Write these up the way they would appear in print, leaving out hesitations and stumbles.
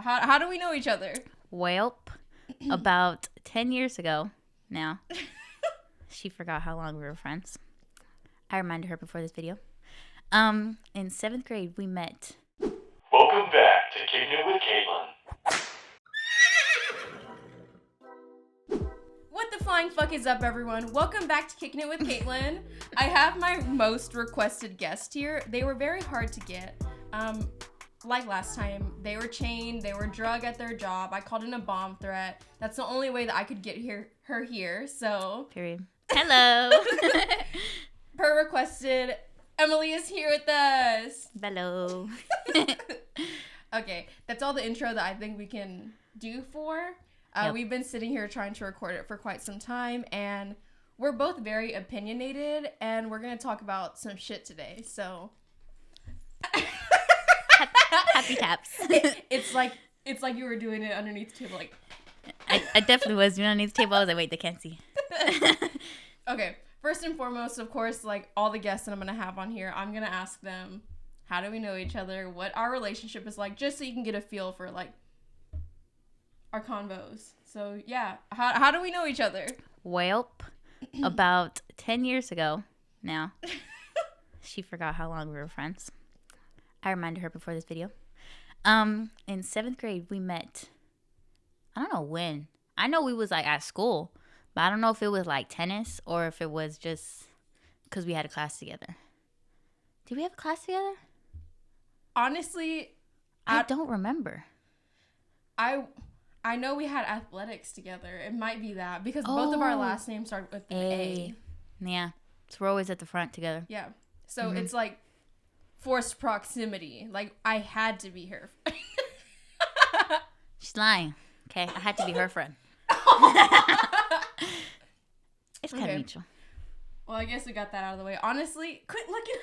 How do we know each other? Welp, about 10 years ago now. She forgot how long we were friends. I reminded her before this video. In 7th grade, we met. Welcome back to Kickin with Katelyn. What the flying fuck is up, everyone? Welcome back to Kickin' It with Katelyn. I have my most requested guest here. They were very hard to get. Like last time, they were chained, they were drug at their job. I called in a bomb threat. That's the only way that I could get her here, so. Period. Hello. Per requested, Emily is here with us. Hello. Okay, that's all the intro that I think we can do for. Yep. We've been sitting here trying to record it for quite some time, and we're both very opinionated, and we're going to talk about some shit today, so. Happy taps. It's like you were doing it underneath the table, like. I definitely was doing it underneath the table. I was like, wait, they can't see. Okay, first and foremost, of course, like all the guests that I'm going to have on here, I'm going to ask them, how do we know each other, what our relationship is like, just so you can get a feel for, like, our convos. So, yeah, how do we know each other? Welp, about 10 years ago now. She forgot how long we were friends. I reminded her before this video. In 7th grade, we met. I don't know when. I know we was like at school, but I don't know if it was like tennis or if it was just because we had a class together. Did we have a class together? Honestly, I don't remember. I know we had athletics together. It might be that because both of our last names start with an A. Yeah. So we're always at the front together. Yeah. So it's like forced proximity. Like I had to be her. She's lying. Okay. I had to be her friend. It's kind of mutual. Well, I guess we got that out of the way. Honestly, quit looking.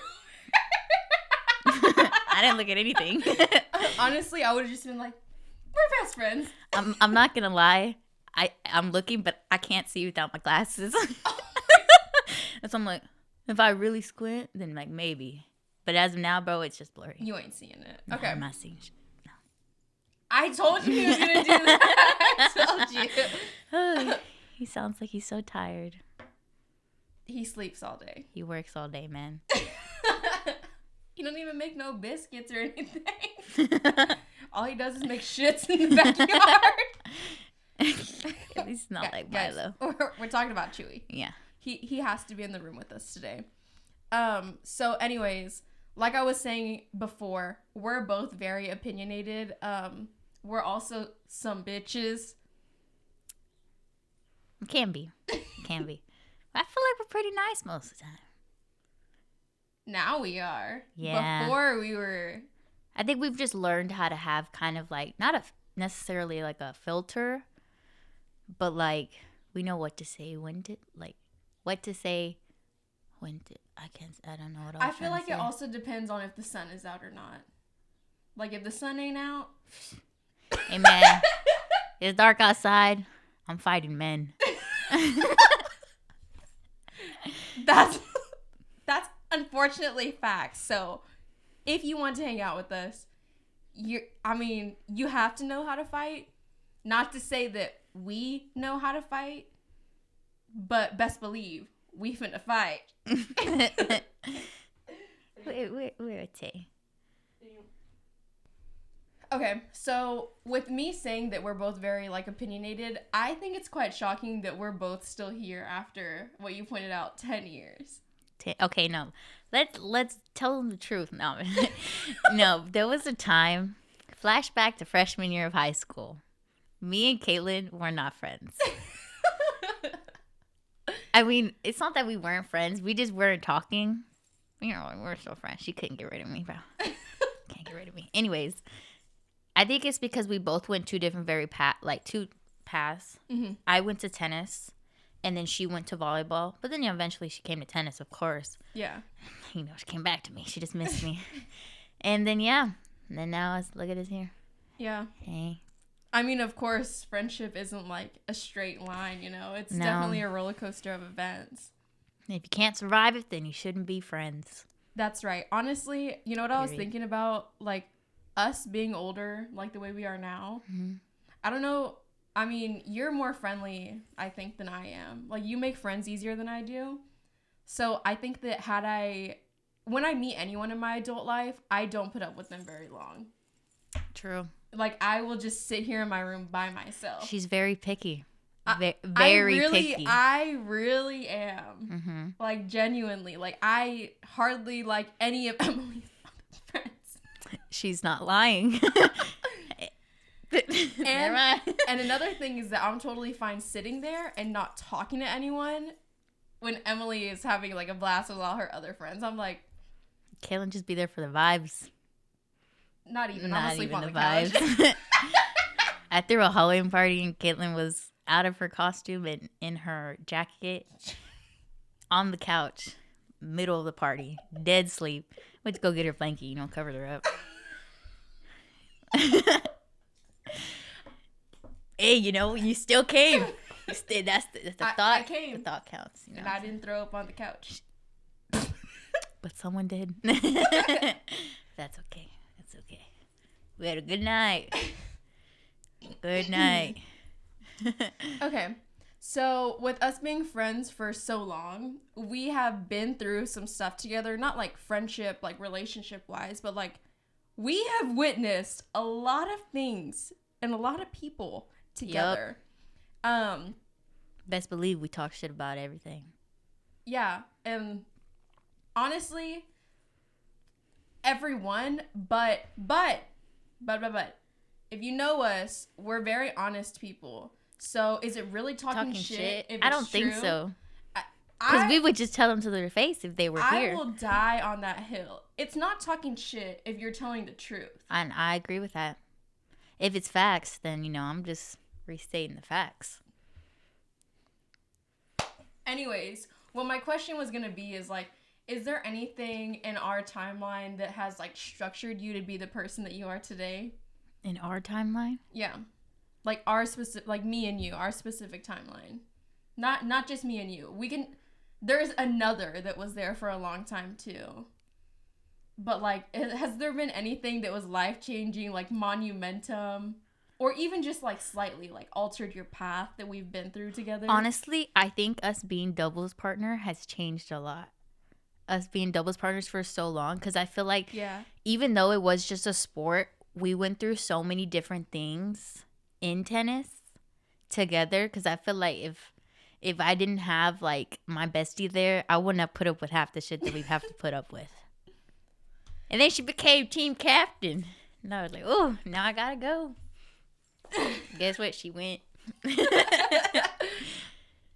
I didn't look at anything. Honestly, I would have just been like, we're best friends. I'm not gonna lie. I'm looking, but I can't see without my glasses. And so I'm like, if I really squint, then like maybe. But as of now, bro, it's just blurry. You ain't seeing it. No, Okay. I'm not seeing shit. No. I told you he was gonna do that. I told you. He sounds like he's so tired. He sleeps all day. He works all day, man. He don't even make no biscuits or anything. All he does is make shits in the backyard. At least not like guys, Milo. We're talking about Chewy. Yeah. He has to be in the room with us today. So anyways, like I was saying before, we're both very opinionated. We're also some bitches. Can be. Can be. I feel like we're pretty nice most of the time. Now we are. Yeah. Before we were. I think we've just learned how to have kind of like, not necessarily like a filter, but like we know what to say, when to, like, what to say, when to, I don't know what I feel like it also depends on if the sun is out or not. Like if the sun ain't out. Hey man, it's dark outside. I'm fighting men. That's unfortunately facts. So if you want to hang out with us, you have to know how to fight. Not to say that we know how to fight, but best believe we finna fight. Wait. Okay, so with me saying that we're both very like opinionated, I think it's quite shocking that we're both still here after what you pointed out, 10 years. Okay, no. Let's tell them the truth. No, there was a time, flashback to freshman year of high school. Me and Katelyn were not friends. I mean, it's not that we weren't friends. We just weren't talking. You know, we're still friends. She couldn't get rid of me, bro. Can't get rid of me. Anyways, I think it's because we both went two different two paths. Mm-hmm. I went to tennis, and then she went to volleyball. But then eventually she came to tennis, of course. Yeah. You know, she came back to me. She just missed me. And then, yeah. And then now, look at us here. Yeah. Hey. I mean, of course, friendship isn't like a straight line, you know? It's definitely a roller coaster of events. If you can't survive it, then you shouldn't be friends. That's right. Honestly, you know what I was thinking about? Like, us being older, like the way we are now, Mm-hmm. I don't know. I mean, you're more friendly, I think, than I am. Like, you make friends easier than I do. So I think that when I meet anyone in my adult life, I don't put up with them very long. True. Like, I will just sit here in my room by myself. She's very picky. Very picky. I really am. Mm-hmm. Like, genuinely. Like, I hardly like any of Emily's friends. She's not lying. And another thing is that I'm totally fine sitting there and not talking to anyone when Emily is having like a blast with all her other friends. I'm like, Katelyn, just be there for the vibes. not even. Not I'm asleep even on the the couch. vibes. I threw a Halloween party and Katelyn was out of her costume and in her jacket on the couch, middle of the party, dead sleep. Went to go get her blanket, covered her up. Hey, you still came. That's the thought. I came. The thought counts. And I didn't throw up on the couch. But someone did. That's okay. That's okay. We had a good night. Good night. Okay. So, with us being friends for so long, we have been through some stuff together. Not like friendship, like relationship-wise, but like we have witnessed a lot of things and a lot of people together. Yep. Best believe we talk shit about everything. Yeah, and honestly, everyone, but if you know us, we're very honest people. So is it really talking shit? If I don't it's think true? so. Because we would just tell them to their face if they were here. I will die on that hill. It's not talking shit if you're telling the truth. And I agree with that. If it's facts, then, I'm just restating the facts. Anyways, what my question was going to be is, like, is there anything in our timeline that has, like, structured you to be the person that you are today? In our timeline? Yeah. Like, like, me and you, our specific timeline. Not just me and you. There's another that was there for a long time, too. But, like, has there been anything that was life-changing, like, monumentum, or even just, like, slightly, like, altered your path that we've been through together? Honestly, I think us being doubles partner has changed a lot. Us being doubles partners for so long, because I feel like even though it was just a sport, we went through so many different things in tennis together, because I feel like if I didn't have, like, my bestie there, I wouldn't have put up with half the shit that we have to put up with. And then she became team captain. And I was like, oh, now I gotta go. Guess what? She went.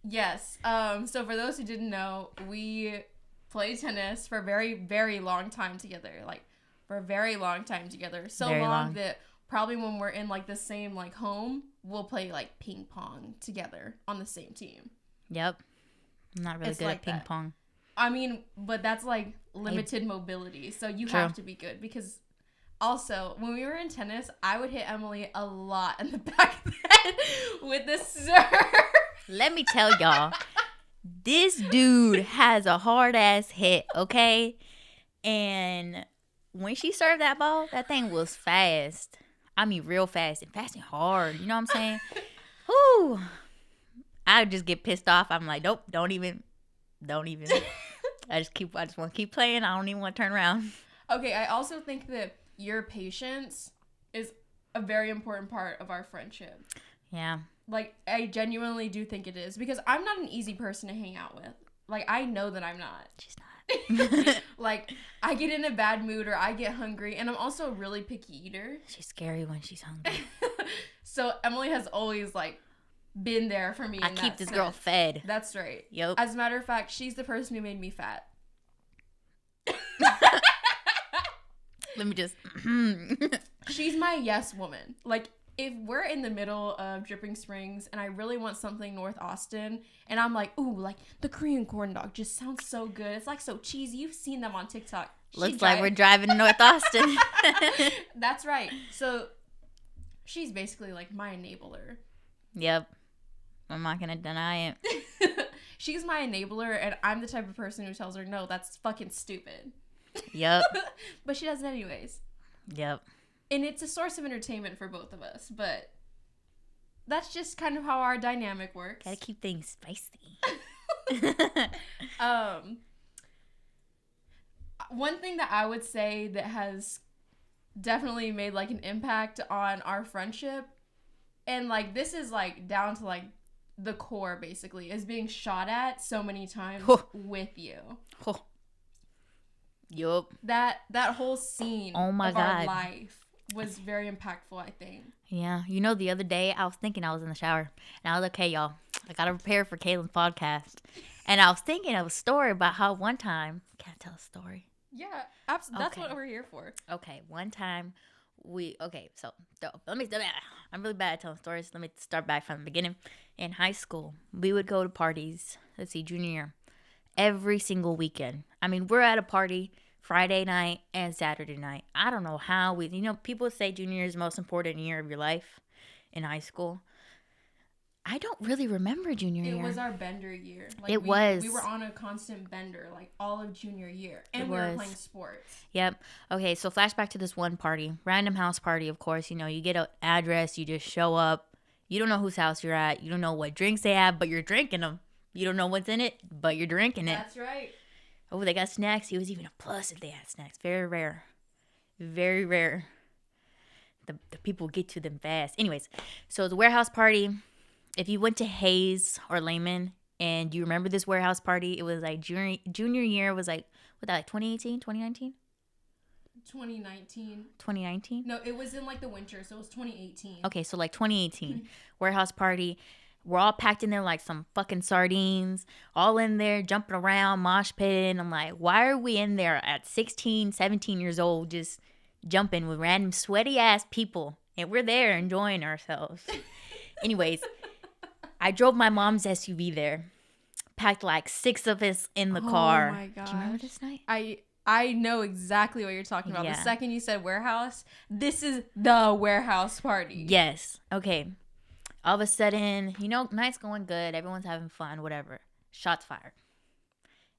Yes. So for those who didn't know, we played tennis for a very, very long time together. Like, for a very long time together. So very long that probably when we're in, like, the same, like, home, we'll play, like, ping pong together on the same team. Yep. I'm not really good at ping pong. I mean, but that's, like, limited mobility. So you have to be good. Because also, when we were in tennis, I would hit Emily a lot in the back of the head with the serve. Let me tell y'all, this dude has a hard-ass hit, okay? And when she served that ball, that thing was fast. I mean, real fast and hard. You know what I'm saying? Whew. I would just get pissed off. I'm like, nope, don't even. I just want to keep playing. I don't even want to turn around. Okay, I also think that your patience is a very important part of our friendship. Yeah. Like, I genuinely do think it is, because I'm not an easy person to hang out with. Like, I know that I'm not. She's not. Like, I get in a bad mood or I get hungry, and I'm also a really picky eater. She's scary when she's hungry. So Emily has always, like, been there for me. I keep this girl fed. That's right. Yep. As a matter of fact, she's the person who made me fat. Let me just. She's my yes woman. Like, if we're in the middle of Dripping Springs and I really want something North Austin, and I'm like, ooh, like, the Korean corn dog just sounds so good. It's, like, so cheesy. You've seen them on TikTok. Looks like we're driving to North Austin. That's right. So she's basically, like, my enabler. Yep. I'm not going to deny it. She's my enabler, and I'm the type of person who tells her, no, that's fucking stupid. Yep. But she does it anyways. Yep. And it's a source of entertainment for both of us, but that's just kind of how our dynamic works. Gotta keep things spicy. One thing that I would say that has definitely made like an impact on our friendship, and like this is like down to like the core basically, is being shot at so many times with you. Yup. That whole scene of God. Our life was very impactful, I think. Yeah. You know, the other day I was thinking, I was in the shower and I was like, okay, y'all, I gotta prepare for Katelyn's podcast. And I was thinking of a story about how one time, can I tell a story? Yeah, absolutely. That's Okay. what we're here for. Okay, one time I'm really bad at telling stories. Let me start back from the beginning. In high school, we would go to parties, junior year, every single weekend. I mean, we're at a party Friday night and Saturday night. I don't know how people say junior year is the most important year of your life in high school. I don't really remember junior year. It was our bender year. Like it was. We were on a constant bender, like all of junior year. And we were playing sports. Yep. Okay, so flashback to this one party. Random house party, of course. You know, you get an address, you just show up. You don't know whose house you're at. You don't know what drinks they have, but you're drinking them. You don't know what's in it, but you're drinking it. That's right. Oh, they got snacks. It was even a plus if they had snacks. Very rare. Very rare. The people get to them fast. Anyways, so the warehouse party. If you went to Hayes or Lehman and you remember this warehouse party, it was like junior year was like, what, that like 2018, 2019? 2019. 2019? No, it was in like the winter, so it was 2018. Okay, so like 2018 warehouse party. We're all packed in there like some fucking sardines, all in there jumping around, mosh pitting. I'm like, why are we in there at 16, 17 years old just jumping with random sweaty ass people? And we're there enjoying ourselves. Anyways, I drove my mom's SUV there. Packed like 6 of us in the car. Oh my gosh. Do you remember this night? I know exactly what you're talking about. Yeah. The second you said warehouse, this is the warehouse party. Yes. Okay. All of a sudden, night's going good. Everyone's having fun, whatever. Shots fired.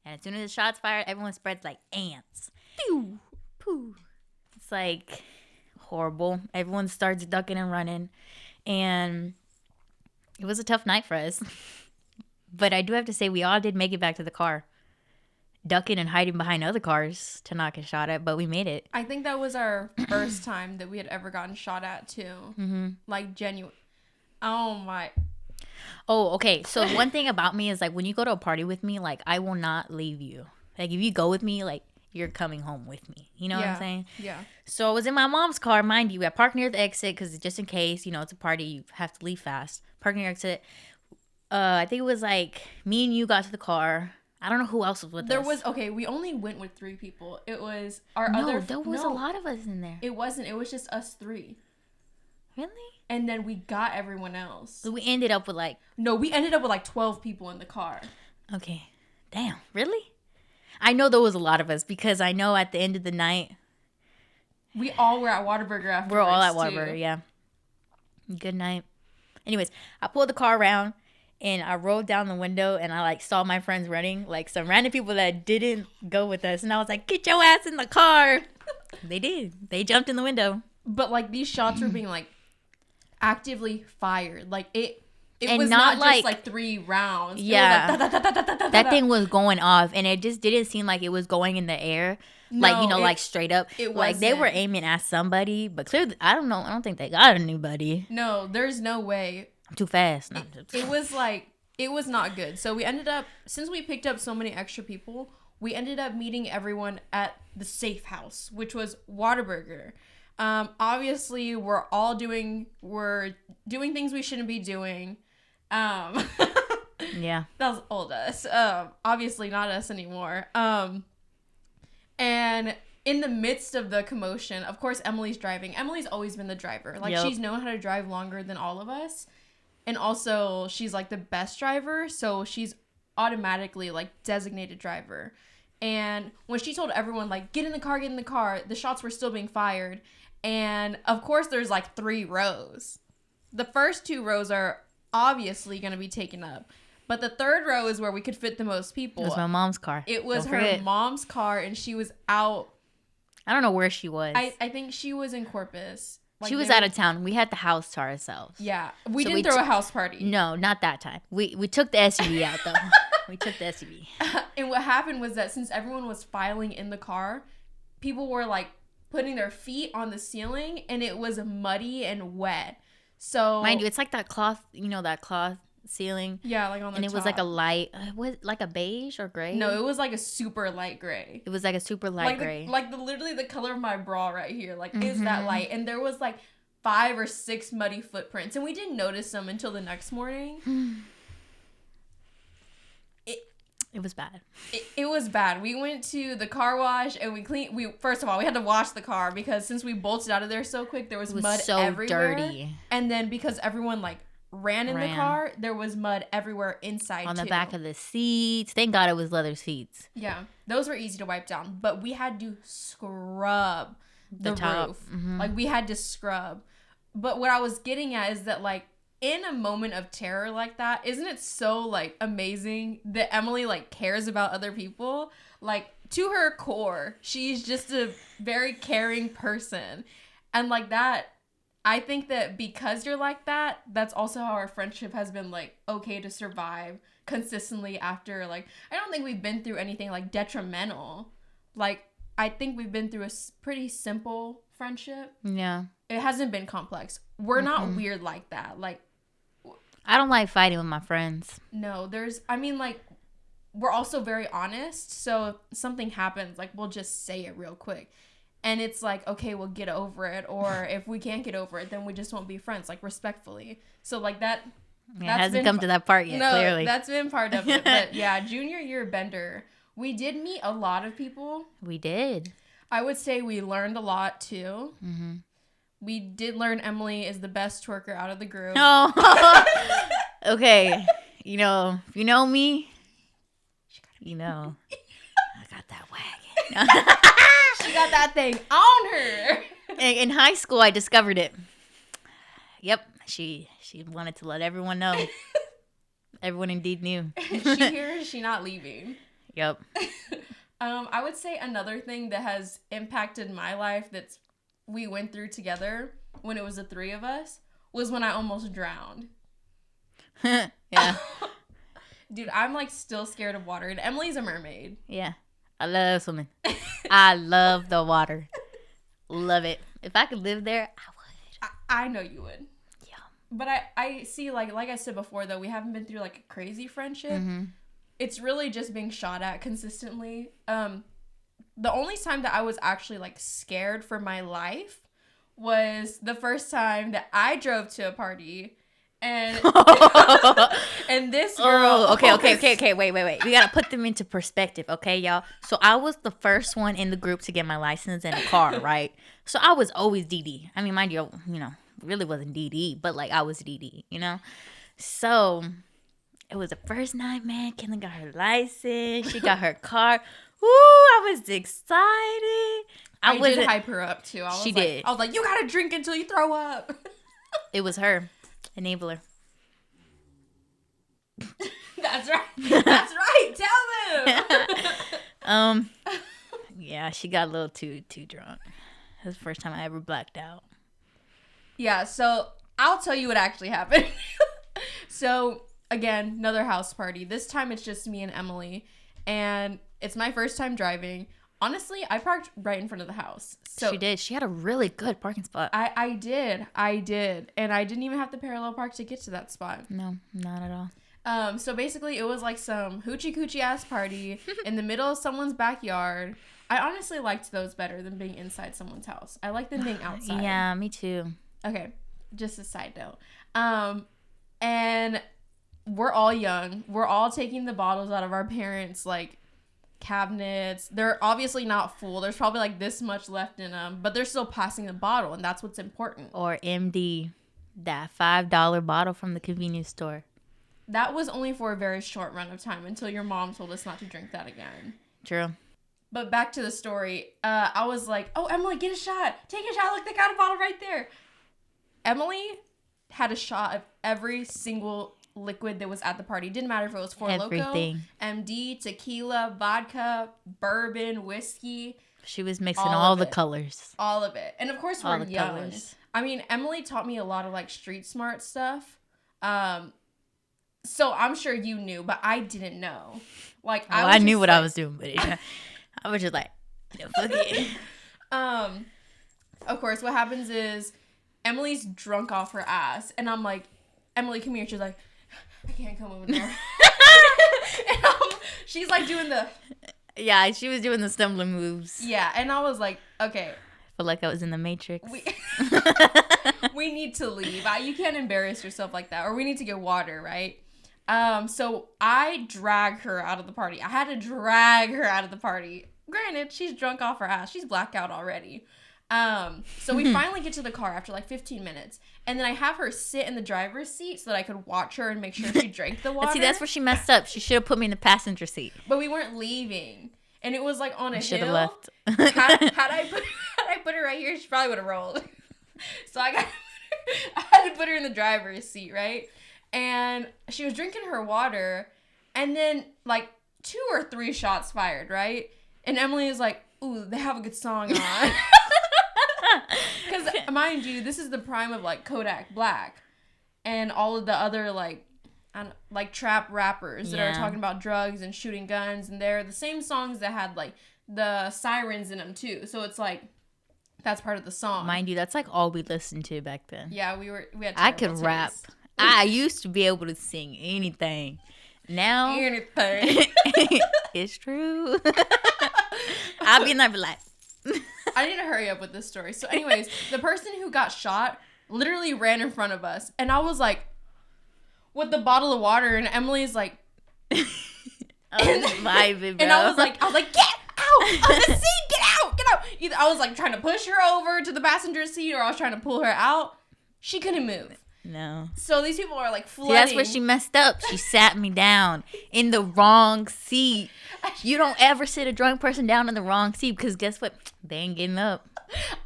And as soon as the shots fired, everyone spreads like ants. Pew! Pooh. It's like horrible. Everyone starts ducking and running. And it was a tough night for us. But I do have to say, we all did make it back to the car. Ducking and hiding behind other cars to not get shot at, but we made it. I think that was our first time that we had ever gotten shot at, too. Mm-hmm. Like, genuine. Oh, my. Oh, okay. So one thing about me is, like, when you go to a party with me, like, I will not leave you. Like, if you go with me, like, you're coming home with me. You know what I'm saying? Yeah. So I was in my mom's car, mind you. I parked near the exit because just in case, it's a party, you have to leave fast. Park near the exit. I think it was like me and you got to the car. I don't know who else was with us. We only went with 3 people. It was there was a lot of us in there. It wasn't. It was just us 3. Really? And then we got everyone else. So we ended up with like... No, we ended up with like 12 people in the car. Okay. Damn. Really? I know there was a lot of us because I know at the end of the night... We all were at Whataburger afterwards. We're all at Whataburger, yeah. Good night. Anyways, I pulled the car around and I rolled down the window and I like saw my friends running, like some random people that didn't go with us. And I was like, get your ass in the car. They did. They jumped in the window. But like these shots were being like actively fired. Like it and was not just like 3 rounds. Yeah. It was like, that thing was going off and it just didn't seem like it was going in the air. Like, like straight up. It like they were aiming at somebody, but clearly, I don't know. I don't think they got anybody. No, there's no way. I'm too fast. No. It was like, it was not good. So we ended up, since we picked up so many extra people, we ended up meeting everyone at the safe house, which was Whataburger. Obviously, we're doing things we shouldn't be doing. Yeah. That was old us. Obviously not us anymore. And in the midst of the commotion, of course, Emily's driving. Emily's always been the driver. Like, she's known how to drive longer than all of us. And also, she's, like, the best driver. So, she's automatically, like, designated driver. And when she told everyone, like, get in the car, the shots were still being fired. And, of course, there's, like, 3 rows. The first 2 rows are obviously going to be taken up. But the 3rd row is where we could fit the most people. It was my mom's car. It was her mom's car, and she was out I don't know where she was. I think she was in Corpus. Like, she was out of town. We had the house to ourselves. Yeah. We didn't throw a house party. No, not that time. We took the SUV out, though. We took the SUV. And what happened was that since everyone was filing in the car, people were, like, putting their feet on the ceiling, and it was muddy and wet. So... Mind you, it's like that cloth, that cloth ceiling. Yeah, like on the top. And it was like a light... was like a beige or gray? No, it was like a super light gray. It was like a super light gray. Literally the color of my bra right here. Like, is that light? And there was, like, 5 or 6 muddy footprints. And we didn't notice them until the next morning. It was bad. It was bad. We went to the car wash and we cleaned. First of all, we had to wash the car because since we bolted out of there so quick, there was mud so everywhere. Dirty. And then because everyone like ran in the car, there was mud everywhere inside on the back of the seats. Thank God it was leather seats. Yeah, those were easy to wipe down, but we had to scrub the roof. Like we had to scrub. But what I was getting at is that like, in a moment of terror like that, isn't it so like amazing that Emily like cares about other people? Like to her core, she's just a very caring person. And like that, I think that because you're like that, that's also how our friendship has been like okay to survive consistently after like, I don't think we've been through anything like detrimental. Like I think we've been through a pretty simple friendship. Yeah. It hasn't been complex. We're not weird like that. Like, I don't like fighting with my friends. No, we're also very honest. So if something happens, like, we'll just say it real quick. And it's like, okay, we'll get over it. Or if we can't get over it, then we just won't be friends, like, respectfully. So, like, that... It hasn't come to that part yet, clearly. That's been part of it. But, yeah, junior year bender, we did meet a lot of people. We did. I would say we learned a lot, too. Mm-hmm. We did learn Emily is the best twerker out of the group. Oh. Okay. If you know me, I got that wagon. She got that thing on her. In high school, I discovered it. Yep. She wanted to let everyone know. Everyone indeed knew. She here, she not leaving. Yep. I would say another thing that has impacted my life that's we went through together when it was the 3 of us was when I almost drowned. Yeah. Dude, I'm like still scared of water, and Emily's a mermaid. Yeah. I love swimming. I love the water. Love it. If I could live there, I would. I know you would. Yeah. But I see, like I said before, though, we haven't been through like a crazy friendship. It's really just being shot at consistently. The only time that I was actually like scared for my life was the first time that I drove to a party and and this girl. Okay. Wait. We gotta put them into perspective, okay, y'all? So I was the first one in the group to get my license in a car, right? So I was always DD. I mean, mind you, really wasn't DD, but like I was DD, So it was the first night, man. Katelyn got her license. She got her car. Woo, I was excited. I did hype her up, too. She did. I was like, you gotta drink until you throw up. It was her. Enabler. That's right. That's right. Tell them. Yeah, she got a little too drunk. It was the first time I ever blacked out. Yeah, so I'll tell you what actually happened. So, again, another house party. This time it's just me and Emily. And it's my first time driving. Honestly, I parked right in front of the house. So she did. She had a really good parking spot. I did. And I didn't even have to parallel park to get to that spot. No, not at all. So basically, it was like some hoochie coochie ass party in the middle of someone's backyard. I honestly liked those better than being inside someone's house. I like them being outside. Yeah, me too. Okay, just a side note. And we're all young. We're all taking the bottles out of our parents' like cabinets. They're obviously not full. There's probably like this much left in them, but they're still passing the bottle, and that's what's important. Or MD, that $5 bottle from the convenience store. That was only for a very short run of time until your mom told us not to drink that again. True. But back to the story. I was like, oh, Emily, get a shot. Take a shot. Look, they got a bottle right there. Emily had a shot of every single liquid that was at the party. Didn't matter if it was Four Loko, MD, tequila, vodka, bourbon, whiskey. She was mixing All all of the it. colors. All of it. And of course, All we're the young. colors. I mean, Emily taught me a lot of like street smart stuff. So I'm sure you knew, but I didn't know. Like, I knew what I was doing, but I was just like, fuck it. Of course, what happens is Emily's drunk off her ass, and I'm like, Emily, come here. She's like, I can't come over there. And she's like doing the... Yeah, she was doing the stumbling moves. Yeah, and I was like, okay. I feel like I was in the Matrix. We need to leave. You can't embarrass yourself like that, or we need to get water, right? So I drag her out of the party. I had to drag her out of the party. Granted, she's drunk off her ass. She's blackout already. So we finally get to the car after like 15 minutes. And then I have her sit in the driver's seat so that I could watch her and make sure she drank the water. See, that's where she messed up. She should have put me in the passenger seat. But we weren't leaving. And it was like on a hill. Should have left. Had I put her right here, she probably would have rolled. So I had to put her in the driver's seat, right? And she was drinking her water. And then like 2 or 3 shots fired, right? And Emily is like, ooh, they have a good song on. Because, mind you, this is the prime of, like, Kodak Black. And all of the other, like trap rappers that are talking about drugs and shooting guns. And they're the same songs that had, like, the sirens in them, too. So it's, like, that's part of the song. Mind you, that's, like, all we listened to back then. Yeah, we had I could taste. rap. I used to be able to sing anything. Now... Anything. It's true. I'll be in there be like... I need to hurry up with this story. So anyways, the person who got shot literally ran in front of us. And I was like, with the bottle of water, and Emily's like... vibing, bro. And I was like, get out of the seat, get out. Either I was like trying to push her over to the passenger seat, or I was trying to pull her out. She couldn't move. No. So these people are like flooding. See, that's where she messed up. She sat me down in the wrong seat. You don't ever sit a drunk person down in the wrong seat, because guess what? They ain't getting up.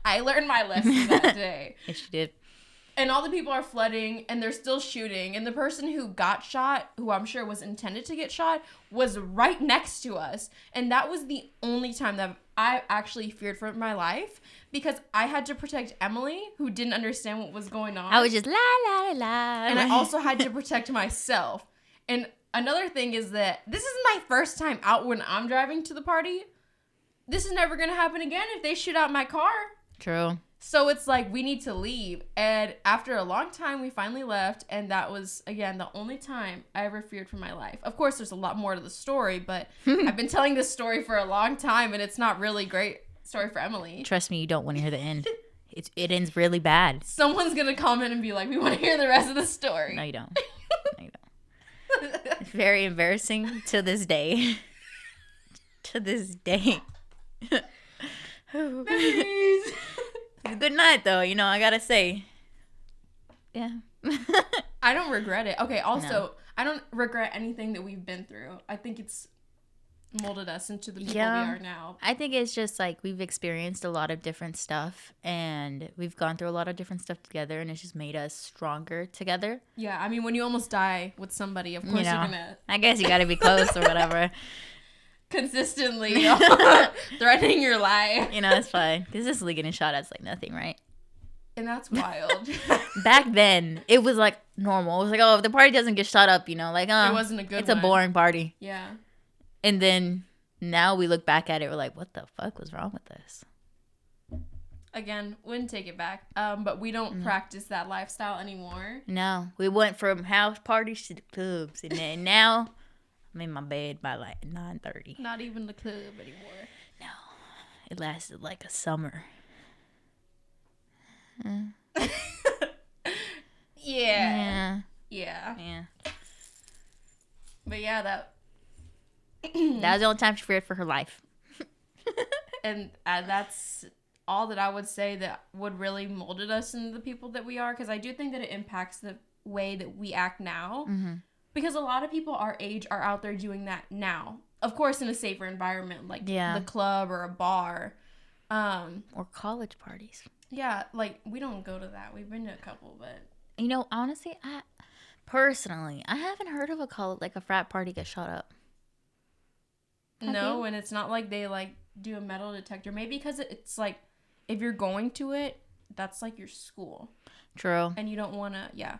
I learned my lesson that day. Yes, you did. And all the people are flooding, and they're still shooting. And the person who got shot, who I'm sure was intended to get shot, was right next to us. And that was the only time that I actually feared for my life, because I had to protect Emily, who didn't understand what was going on. I was just la la la la. And I also had to protect myself. And another thing is that this is my first time out when I'm driving to the party. This is never going to happen again if they shoot out my car. True. So it's like, we need to leave. And after a long time, we finally left. And that was, again, the only time I ever feared for my life. Of course, there's a lot more to the story, but I've been telling this story for a long time, and it's not really great story for Emily. Trust me, you don't want to hear the end. It ends really bad. Someone's going to comment and be like, we want to hear the rest of the story. No, you don't. No, you don't. It's very embarrassing to this day. To this day. Memories. Good night, though. You know, I gotta say. Yeah. I don't regret it. Okay, also, No. I don't regret anything that we've been through. I think it's molded us into the people we Yeah. are now. I think it's just like we've experienced a lot of different stuff, and we've gone through a lot of different stuff together, and it's just made us stronger together. Yeah, I mean, when you almost die with somebody, of course You know, you're gonna I guess you gotta be close or whatever. consistently threatening your life. You know, it's fine. Because this is getting shot at's like nothing, right? And that's wild. Back then, it was like normal. It was like, oh, if the party doesn't get shot up, you know, like, It wasn't a good it's one. a boring party. Yeah. And then now we look back at it, we're like, what the fuck was wrong with this? Again, wouldn't take it back. But we don't practice that lifestyle anymore. No, we went from house parties to the clubs, and then now I'm in my bed by like 9:30. Not even the club anymore. No, it lasted like a summer. Yeah. Yeah. Yeah. But yeah, that That was the only time she feared for her life. and that's all that I would say that would really molded us into the people that we are, because I do think that it impacts the way that we act now. Mm-hmm. Because a lot of people our age are out there doing that now. Of course, in a safer environment, like the club or a bar. Or college parties. Yeah, like, we don't go to that. We've been to a couple, but... You know, honestly, I haven't heard of a frat party get shot up. No, and it's not like they like do a metal detector. Maybe because it's like if you're going to it, that's like your school. True. And you don't want to, yeah.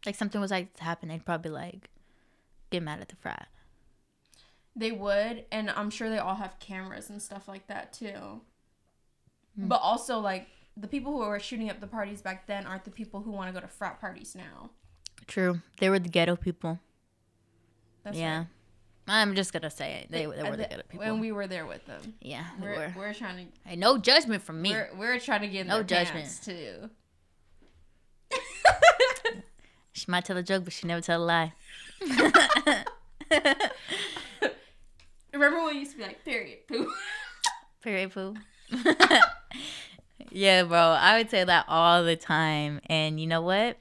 Like something was like to happen, they'd probably like get mad at the frat. They would, and I'm sure they all have cameras and stuff like that too. But also, like, the people who were shooting up the parties back then aren't the people who want to go to frat parties now. True. They were the ghetto people. That's yeah. right. I'm just going to say it. They were the ghetto people. And we were there with them. Yeah, we're trying to... Hey, no judgment from me. We're trying to get in their pants, too. She might tell a joke, but she never tell a lie. Remember when we used to be like, period, poo? Period, poo. Yeah, bro. I would say that all the time. And you know what?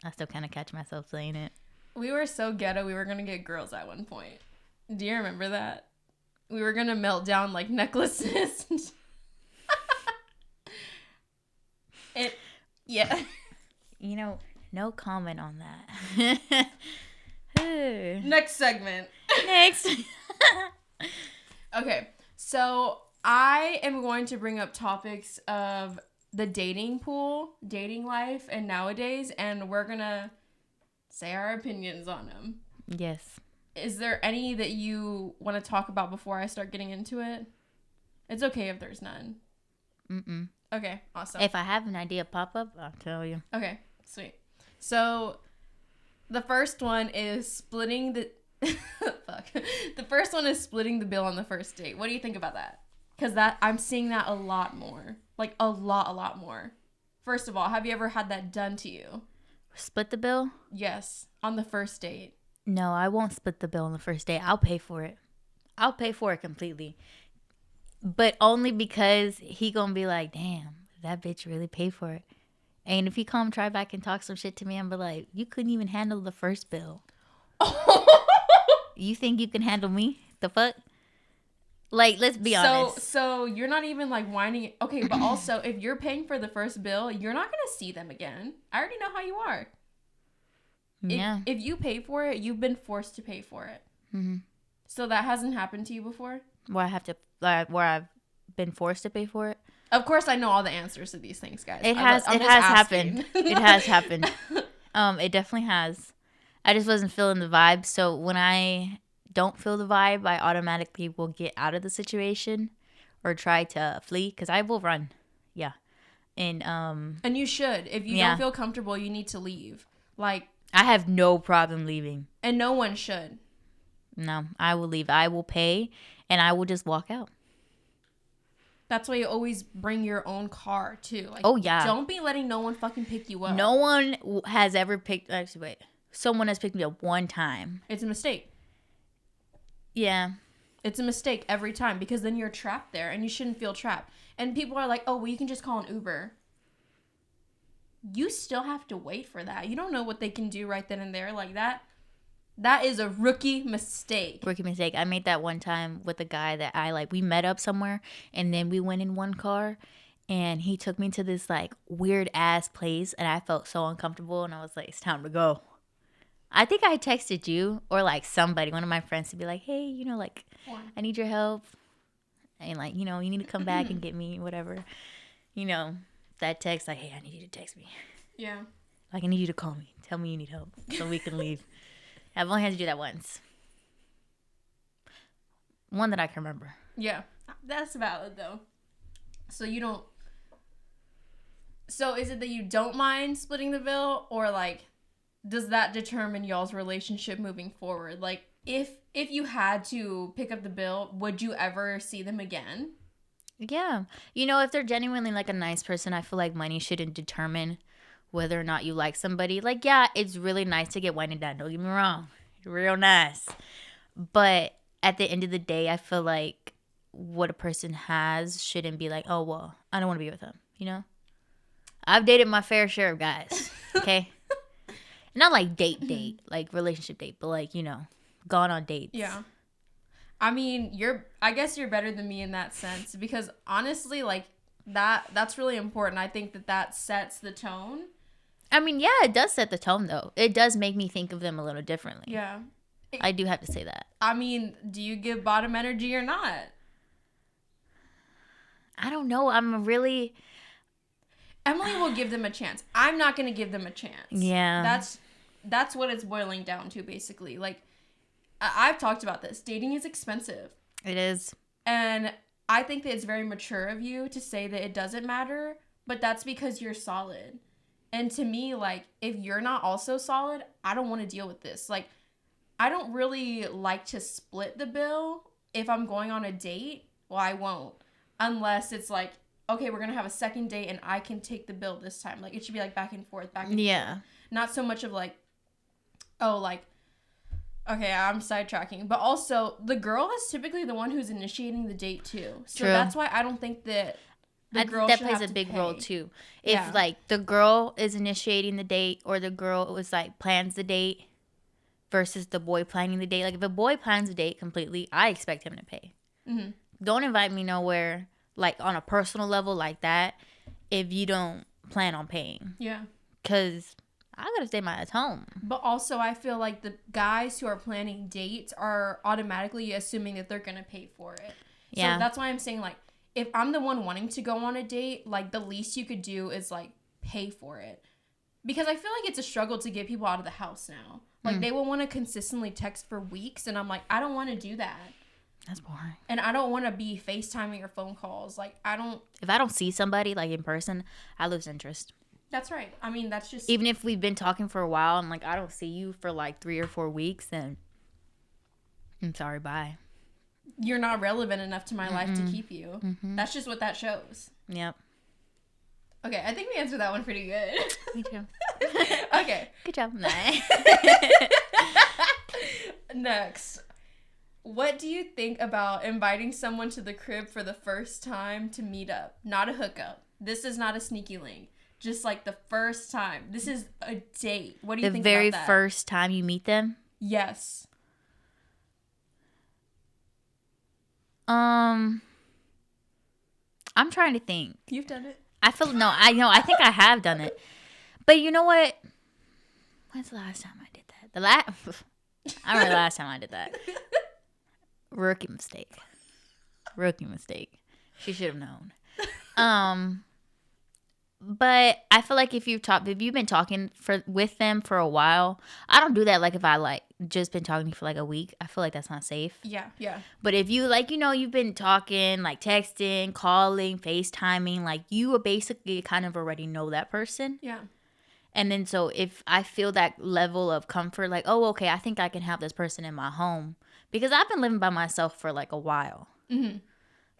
I still kind of catch myself saying it. We were so ghetto, we were going to get girls at one point. Do you remember that? We were going to melt down, like, necklaces. Yeah. You know, no comment on that. Next segment. Next. Okay, so I am going to bring up topics of the dating pool, dating life, and nowadays, and we're going to say our opinions on them. Yes. Is there any that you want to talk about before I start getting into it? It's okay if there's none. Mm-mm. Okay, awesome. If I have an idea pop up, I'll tell you. Okay, sweet. So, the first one is splitting the... Fuck. The first one is splitting the bill on the first date. What do you think about that? Because I'm seeing that a lot more. Like, a lot more. First of all, have you ever had that done to you? Split the bill? Yes, on the first date. No, I won't split the bill on the first date. I'll pay for it. I'll pay for it completely. But only because he gonna be like, damn, that bitch really paid for it. And if he come try back and talk some shit to me, I'm be like, you couldn't even handle the first bill. You think you can handle me? The fuck? Like, let's be honest. So you're not even like whining. Okay, but also if you're paying for the first bill, you're not gonna see them again. I already know how you are. Yeah. If you pay for it, you've been forced to pay for it. Mm-hmm. So that hasn't happened to you before? Where I've been forced to pay for it? Of course, I know all the answers to these things, guys. It has happened. It has happened. It definitely has. I just wasn't feeling the vibe. So when I don't feel the vibe, I automatically will get out of the situation or try to flee because I will run. Yeah. And you should. If you don't feel comfortable, you need to leave. Like, I have no problem leaving. And no one should. No, I will leave. I will pay and I will just walk out. That's why you always bring your own car too. Like, oh yeah. Don't be letting no one fucking pick you up. No one has ever picked. Actually, wait. Someone has picked me up one time. It's a mistake. Yeah. It's a mistake every time because then you're trapped there and you shouldn't feel trapped. And people are like, oh, well, you can just call an Uber. You still have to wait for that. You don't know what they can do right then and there like that. That is a rookie mistake. Rookie mistake. I made that one time with a guy that we met up somewhere and then we went in one car and he took me to this like weird ass place and I felt so uncomfortable and I was like, it's time to go. I think I texted you or like somebody, one of my friends, to be like, hey, like, I need your help. And like, you need to come back and get me, whatever. That text, like, hey, I need you to text me. Yeah. Like, I need you to call me. Tell me you need help so we can leave. I've only had to do that once. One that I can remember. Yeah. That's valid, though. So is it that you don't mind splitting the bill or like, does that determine y'all's relationship moving forward? Like, if you had to pick up the bill, would you ever see them again? Yeah. If they're genuinely like a nice person, I feel like money shouldn't determine whether or not you like somebody. Like, yeah, it's really nice to get wine and dine. Don't get me wrong. Real nice. But at the end of the day, I feel like what a person has shouldn't be like, oh, well, I don't want to be with them. I've dated my fair share of guys. Okay? Not like date, like relationship date, but like, gone on dates. Yeah. I mean, I guess you're better than me in that sense because honestly, like that's really important. I think that sets the tone. I mean, yeah, it does set the tone though. It does make me think of them a little differently. Yeah. I do have to say that. I mean, do you give bottom energy or not? I don't know. Emily will give them a chance. I'm not going to give them a chance. Yeah. That's what it's boiling down to, basically. Like, I've talked about this. Dating is expensive. It is. And I think that it's very mature of you to say that it doesn't matter, but that's because you're solid. And to me, like, if you're not also solid, I don't want to deal with this. Like, I don't really like to split the bill if I'm going on a date. Well, I won't. Unless it's like, okay, we're going to have a second date and I can take the bill this time. Like, it should be like back and forth. Yeah. Not so much of like, oh, like, okay, I'm sidetracking. But also, the girl is typically the one who's initiating the date too. So True. that's why I don't think that the girl that should plays have a big to role pay. too. If like the girl is initiating the date or the girl was like plans the date versus the boy planning the date. Like if a boy plans the date completely, I expect him to pay. Mm-hmm. Don't invite me nowhere like on a personal level like that if you don't plan on paying. Yeah. Because I gotta stay my ass home. But also, I feel like the guys who are planning dates are automatically assuming that they're gonna pay for it. Yeah. So that's why I'm saying, like, if I'm the one wanting to go on a date, like, the least you could do is, like, pay for it. Because I feel like it's a struggle to get people out of the house now. Like, they will want to consistently text for weeks, and I'm like, I don't want to do that. That's boring. And I don't want to be FaceTiming or phone calls. Like, If I don't see somebody, like, in person, I lose interest. That's right. I mean, that's just... Even if we've been talking for a while and, like, I don't see you for, like, 3 or 4 weeks, then I'm sorry, bye. You're not relevant enough to my life to keep you. Mm-hmm. That's just what that shows. Yep. Okay, I think we answered that one pretty good. Me too. Okay. Good job. Next. What do you think about inviting someone to the crib for the first time to meet up? Not a hookup. This is not a sneaky link. Just like the first time. This is a date. What do you think The very about that? first time you meet them? Yes. I'm trying to think. You've done it. I think I have done it. But you know what? When's the last time I did that? I remember the last time I did that. Rookie mistake. She should have known. But I feel like if you've been talking with them for a while, I don't do that. Like if I like just been talking for like a week, I feel like that's not safe. Yeah. But if you like, you've been talking, like texting, calling, FaceTiming, like you basically kind of already know that person. Yeah. And then so if I feel that level of comfort, like, oh, okay, I think I can have this person in my home because I've been living by myself for like a while. Mm-hmm.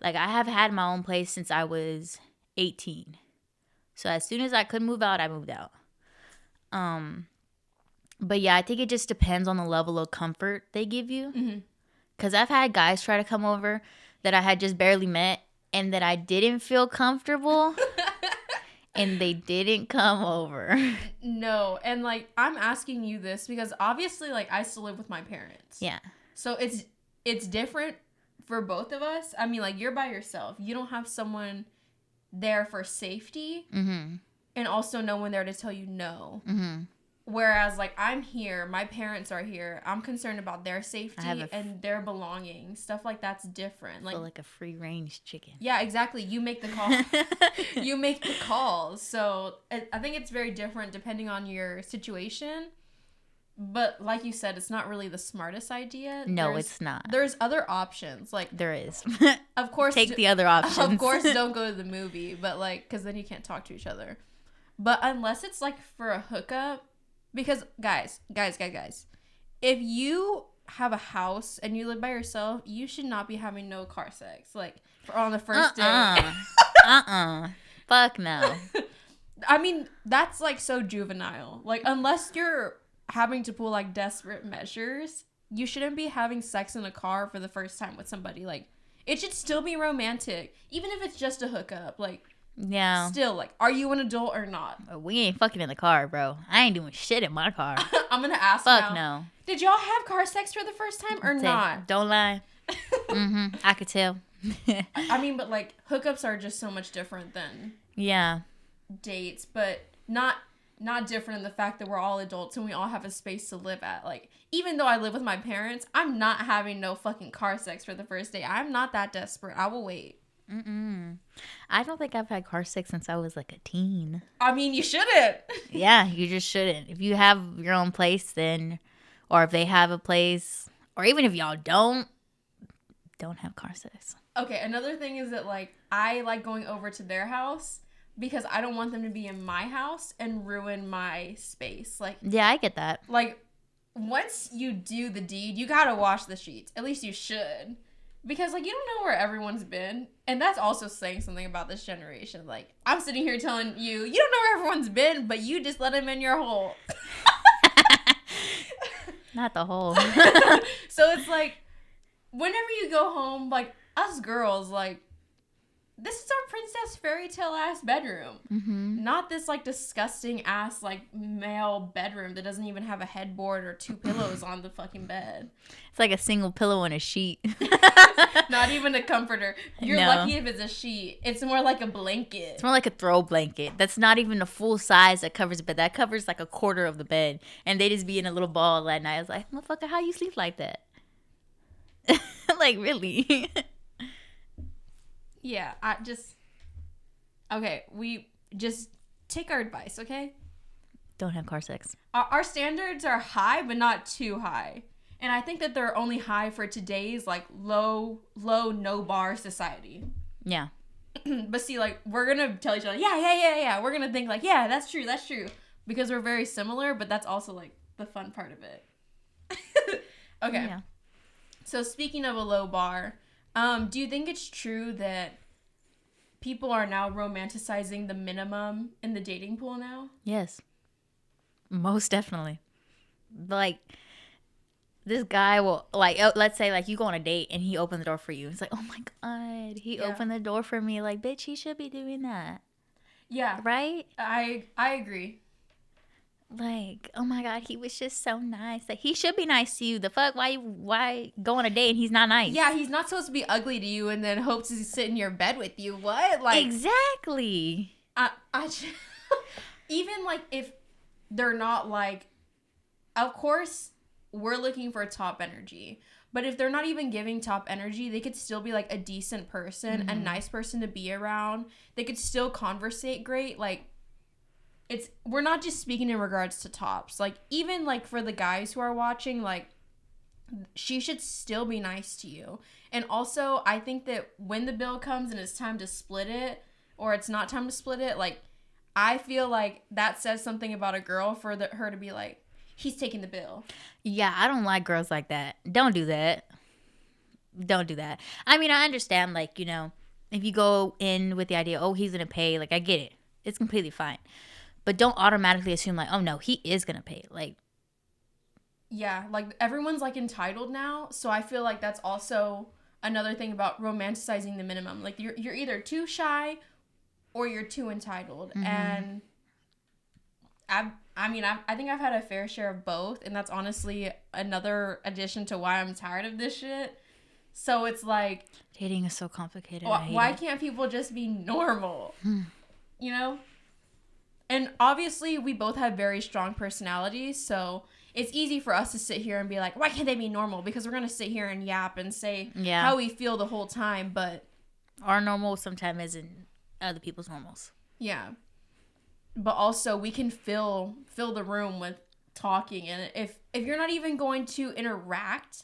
Like I have had my own place since I was 18. So as soon as I could move out, I moved out. But yeah, I think it just depends on the level of comfort they give you. Mm-hmm. Because I've had guys try to come over that I had just barely met and that I didn't feel comfortable. And they didn't come over. No. And like, I'm asking you this because obviously like I still live with my parents. Yeah. So it's different for both of us. I mean, like you're by yourself. You don't have someone there for safety. Mm-hmm. And also no one there to tell you no. Mm-hmm. Whereas like I'm here, my parents are here. I'm concerned about their safety and their belongings. Stuff like that's different. Like a free range chicken. Yeah, exactly. You make the call. You make the calls. So I think it's very different depending on your situation. But like you said, it's not really the smartest idea. No, it's not. There's other options. Like there is. Of course, take the other options. Of course, don't go to the movie, but like, because then you can't talk to each other. But unless it's like for a hookup, because guys, if you have a house and you live by yourself, you should not be having no car sex like on the first date. Fuck no. I mean, that's like so juvenile. Like, unless you're having to pull like desperate measures, you shouldn't be having sex in a car for the first time with somebody. Like, it should still be romantic, even if it's just a hookup. Like, yeah. Still, like, are you an adult or not? We ain't fucking in the car, bro. I ain't doing shit in my car. I'm gonna ask Fuck now. No. Did y'all have car sex for the first time or not? Don't lie. I could tell. I mean, but like hookups are just so much different than yeah dates, but not not different in the fact that we're all adults and we all have a space to live at. Like, even though I live with my parents, I'm not having no fucking car sex for the first day. I'm not that desperate. I will wait. I don't think I've had car sex since I was like a teen. I mean, you shouldn't. Yeah, you just shouldn't. If you have your own place, then, or if they have a place, or even if y'all don't have car sex. Okay, another thing is that, like, I like going over to their house because I don't want them to be in my house and ruin my space. Like, yeah, I get that. Like, once you do the deed, you gotta wash the sheets. At least you should. Because, like, you don't know where everyone's been. And that's also saying something about this generation. Like, I'm sitting here telling you, you don't know where everyone's been, but you just let them in your hole. Not the hole. So it's like, whenever you go home, like, us girls, like, this is our princess fairy tale ass bedroom. Not this, like, disgusting ass, like, male bedroom that doesn't even have a headboard or 2 pillows on the fucking bed. It's like a single pillow and a sheet. Not even a comforter. You're No. lucky if it's a sheet. It's more like a blanket. It's more like a throw blanket. That's not even a full size that covers the bed. That covers like a quarter of the bed. And they just be in a little ball at night. I was like, motherfucker, how you sleep like that? Like, really? Yeah, okay, we just take our advice, okay? Don't have car sex. Our standards are high, but not too high. And I think that they're only high for today's, like, low, no bar society. Yeah. But see, like, we're gonna tell each other, yeah. We're gonna think, like, yeah, that's true. Because we're very similar, but that's also, like, the fun part of it. Okay. Yeah. So speaking of a low bar, do you think it's true that people are now romanticizing the minimum in the dating pool now? Yes. Most definitely. Like, this guy will, like, let's say, like, you go on a date and he opened the door for you. It's like, oh my God, he opened the door for me. Like, bitch, he should be doing that. Yeah. Right? I agree. Like, oh my God, he was just so nice. Like, he should be nice to you. The fuck? Why go on a date and he's not nice? Yeah, he's not supposed to be ugly to you and then hopes to sit in your bed with you. What? Like, exactly. even, like, if they're not, like, of course, we're looking for top energy. But if they're not even giving top energy, they could still be, like, a decent person, a nice person to be around. They could still conversate great. Like, we're not just speaking in regards to tops. Like, even, like, for the guys who are watching, like, she should still be nice to you. And also, I think that when the bill comes and it's time to split it, or it's not time to split it, like, I feel like that says something about a girl for her to be like, he's taking the bill. Yeah, I don't like girls like that. Don't do that. Don't do that. I mean, I understand, like, you know, if you go in with the idea, oh, he's going to pay, like, I get it. It's completely fine. But don't automatically assume, like, oh, no, he is going to pay. Like, yeah, like, everyone's, like, entitled now. So I feel like that's also another thing about romanticizing the minimum. Like, you're either too shy or you're too entitled. And I mean, I think I've had a fair share of both. And that's honestly another addition to why I'm tired of this shit. So it's like, dating is so complicated. Why can't people just be normal? You know? And obviously, we both have very strong personalities, so it's easy for us to sit here and be like, why can't they be normal? Because we're going to sit here and yap and say how we feel the whole time, but our normal sometimes isn't other people's normals. Yeah. But also, we can fill the room with talking, and if you're not even going to interact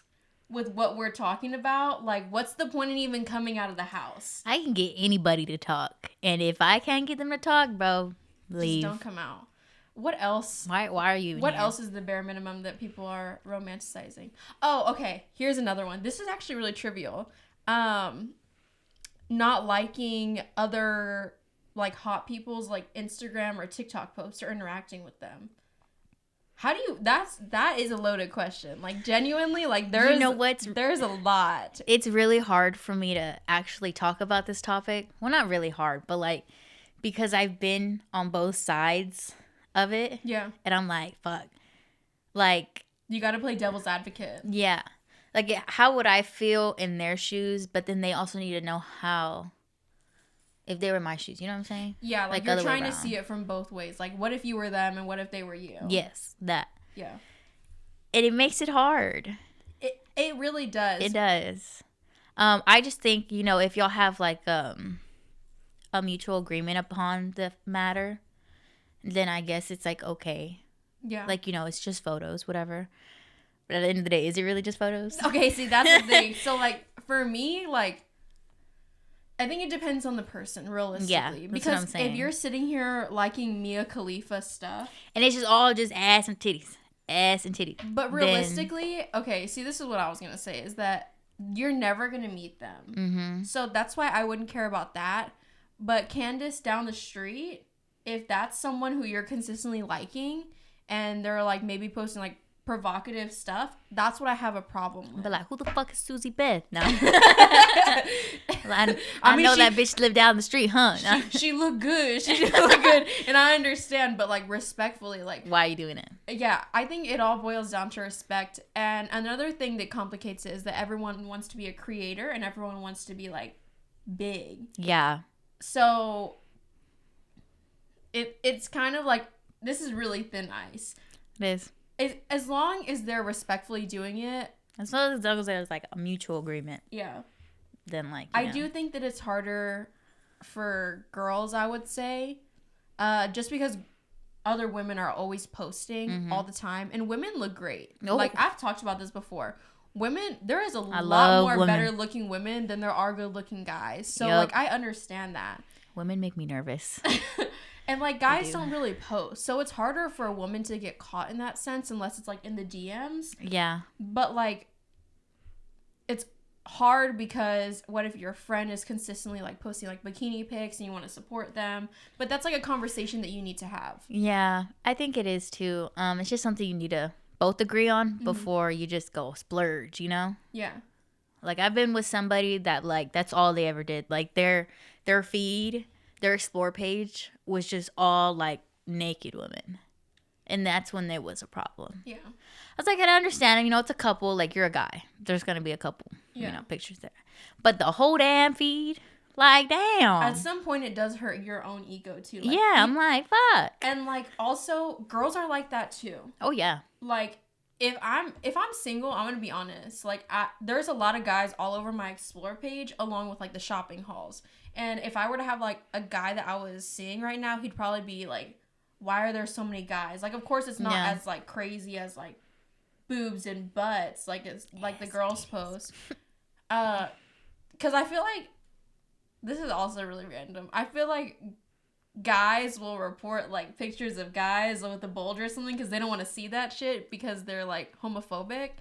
with what we're talking about, like, what's the point in even coming out of the house? I can get anybody to talk, and if I can't get them to talk, bro, leave. Just don't come out. What else? Why are you What here? else is the bare minimum that people are romanticizing? Oh, okay. Here's another one. This is actually really trivial. Not liking other, like, hot people's, like, Instagram or TikTok posts or interacting with them. How do you? That is a loaded question. Like, genuinely, like, there's a lot. It's really hard for me to actually talk about this topic. Well, not really hard, but, like, because I've been on both sides of it. Yeah. And I'm like, fuck. Like, you got to play devil's advocate. Yeah. Like, how would I feel in their shoes? But then they also need to know how if they were my shoes. You know what I'm saying? Yeah, like other you're way trying to around. see it from both ways. Like, what if you were them and what if they were you? Yes, that. Yeah. And it makes it hard. It really does. It does. I just think, you know, if y'all have like a mutual agreement upon the matter, then I guess it's like okay. Yeah. Like, you know, it's just photos, whatever. But at the end of the day, is it really just photos? Okay, see, that's the thing. So, like, for me, like, I think it depends on the person, realistically. Yeah, that's because what I'm saying. if you're sitting here liking Mia Khalifa stuff, And it's just all just ass and titties. Ass and titties. but realistically, okay, see, this is what I was gonna say is that you're never gonna meet them. Mm-hmm. So that's why I wouldn't care about that. But Candace down the street, if that's someone who you're consistently liking and they're like maybe posting like provocative stuff, that's what I have a problem with. But like, who the fuck is Susie Beth? No. I mean, know she- that bitch lived down the street, huh? No. She looked good. She did look good. And I understand, but like respectfully, like, Why are you doing it? yeah, I think it all boils down to respect. And another thing that complicates it is that everyone wants to be a creator and everyone wants to be like big. Yeah. So it's kind of like, this is really thin ice. It is. As long as they're respectfully doing it, As long as there's like a mutual agreement, yeah. then like, I do think that it's harder for girls, I would say, just because other women are always posting all the time, and women look great. Oh. Like, I've talked about this before. Women, there is a lot love more women. better looking women than there are good looking guys. So, Yup. like, I understand that. Women make me nervous. And like guys do. don't really post, so it's harder for a woman to get caught in that sense unless it's like in the DMs. Yeah. But like, it's hard because what if your friend is consistently like posting like bikini pics and you want to support them? But that's like a conversation that you need to have. Yeah, I think it is too. It's just something you need to both agree on before you just go splurge, you know? Yeah. Like, I've been with somebody that, like, that's all they ever did. Like, their feed, their explore page was just all, like, naked women. And that's when there was a problem. Yeah. I was like, I understand. You know, it's a couple. Like, you're a guy. There's going to be a couple, Yeah. you know, pictures there. But the whole damn feed, like, damn. At some point, it does hurt your own ego too. Like, Yeah, I'm like, fuck. and like also, girls are like that too. Oh, yeah. Like, if I'm single, I'm gonna be honest. Like, there's a lot of guys all over my explore page, along with like the shopping hauls. And if I were to have like a guy that I was seeing right now, he'd probably be like, "Why are there so many guys?" Like, of course, it's not Yeah. as like crazy as like boobs and butts, like it's like the girls post. Because I feel like this is also really random. I feel like guys will report like pictures of guys with a bulge or something because they don't want to see that shit because they're like homophobic.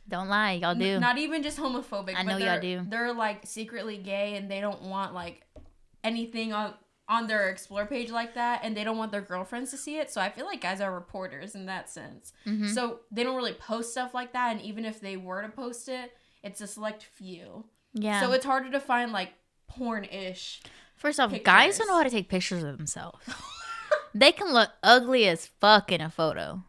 Don't lie. Y'all do. Not even just homophobic. I know but y'all do. They're like secretly gay and they don't want like anything on their explore page like that, and they don't want their girlfriends to see it. So I feel like guys are reporters in that sense. Mhm. So they don't really post stuff like that, and even if they were to post it, it's a select few. Yeah. So it's harder to find like porn-ish. First off, pictures. guys don't know how to take pictures of themselves. They can look ugly as fuck in a photo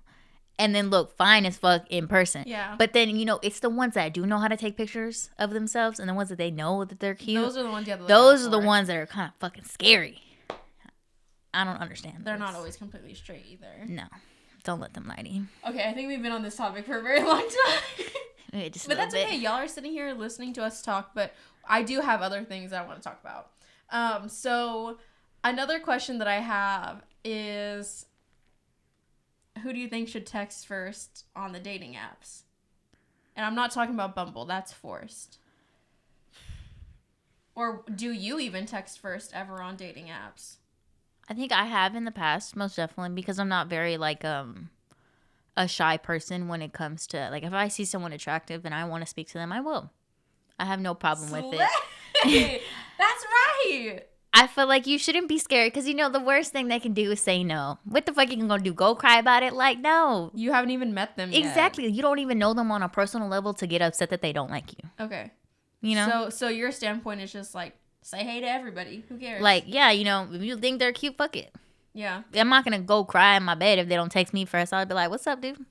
and then look fine as fuck in person. Yeah. But then, you know, it's the ones that do know how to take pictures of themselves and the ones that they know that they're cute. Those are the ones you have to look Those out are the for. ones that are kind of fucking scary. I don't understand. They're this. not always completely straight either. No. Don't let them lie to you. Okay, I think we've been on this topic for a very long time. Just a But little that's bit. okay. Y'all are sitting here listening to us talk, but I do have other things I want to talk about. So another question that I have is, who do you think should text first on the dating apps? And I'm not talking about Bumble. That's forced. Or do you even text first ever on dating apps? I think I have in the past, most definitely, because I'm not very like a shy person when it comes to like if I see someone attractive and I want to speak to them, I will. I have no problem with it. Slay! That's right. I feel like you shouldn't be scared because you know the worst thing they can do is say no. What the fuck you gonna do? Go cry about it? Like no. You haven't even met them yet. Exactly. You don't even know them on a personal level to get upset that they don't like you. Okay. You know? So your standpoint is just like, say hey to everybody. Who cares? Like, yeah, you know, if you think they're cute, fuck it. Yeah. I'm not gonna go cry in my bed if they don't text me first. I'll be like, what's up, dude?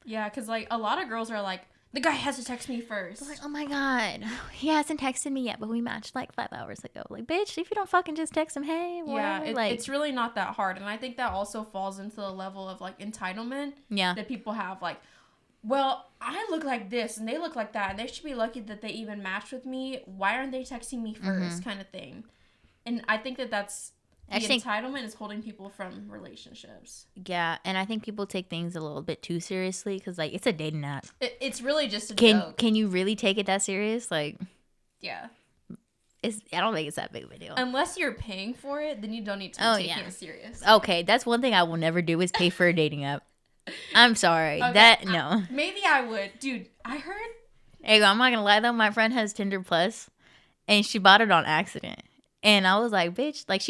Yeah, because like a lot of girls are like, The guy has to text me first. Like, oh my God, he hasn't texted me yet, but we matched like 5 hours ago. Like, bitch, if you don't fucking just text him, hey, whatever. Yeah, like, it's really not that hard. And I think that also falls into the level of like entitlement that people have. Like, well, I look like this and they look like that, and they should be lucky that they even matched with me. Why aren't they texting me first, kind of thing? And I think that's entitlement is holding people from relationships. Yeah, and I think people take things a little bit too seriously because, like, it's a dating app. It's really just a joke. Can you really take it that serious? Like, yeah. I don't think it's that big of a deal. Unless you're paying for it, then you don't need to take it serious. Okay, that's one thing I will never do is pay for a dating app. I'm sorry. Okay. No. Maybe I would. Dude, I heard. Hey, I'm not going to lie, though. My friend has Tinder Plus, and she bought it on accident. And I was like, bitch, like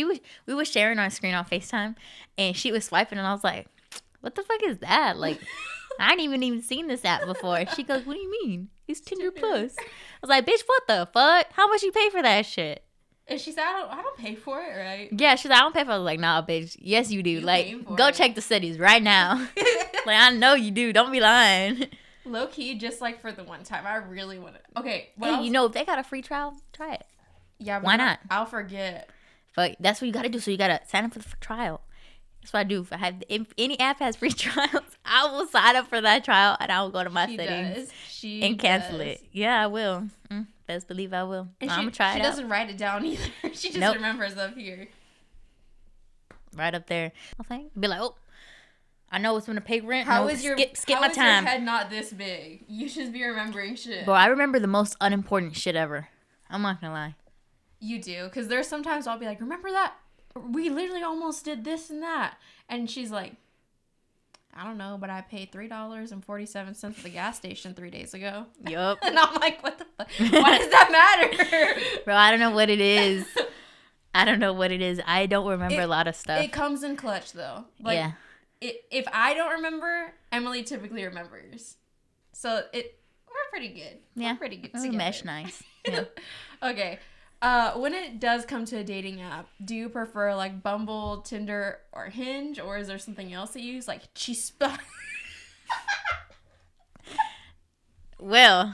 we were sharing our screen on FaceTime, and she was swiping, and I was like, what the fuck is that? Like, I ain't even seen this app before. She goes, what do you mean? It's Tinder Plus. I was like, bitch, what the fuck? How much you pay for that shit? And she said, I don't pay for it, right? Yeah, she's like, I don't pay for it. I was like, nah, bitch. Yes, you do. Like, go check the settings right now. Like, I know you do. Don't be lying. Low key, just like for the one time, I really want to. Okay. Hey, you know, if they got a free trial, try it. Yeah, but why not? I'll forget. But that's what you got to do. So you got to sign up for the trial. That's what I do. If any app has free trials, I will sign up for that trial and I will go to my settings and cancel it. Yeah, I will. Best believe I will. I'm going to try it out. She doesn't write it down either. She just remembers up here. Right up there. I think. Be like, oh, I know it's going to pay rent. How is your skip my time. Your head not this big? You should be remembering shit. Bro, I remember the most unimportant shit ever. I'm not going to lie. You do, because there's sometimes I'll be like, remember that? We literally almost did this and that. And she's like, I don't know, but I paid $3.47 at the gas station 3 days ago. Yup. And I'm like, what the fuck? Why does that matter? Bro, I don't know what it is. I don't remember a lot of stuff. It comes in clutch, though. Like, yeah. If I don't remember, Emily typically remembers. So we're pretty good. Yeah. We're pretty good together. We mesh nice. Yeah. Okay. When it does come to a dating app, do you prefer like Bumble, Tinder, or Hinge, or is there something else that you use, like Chispa? Well,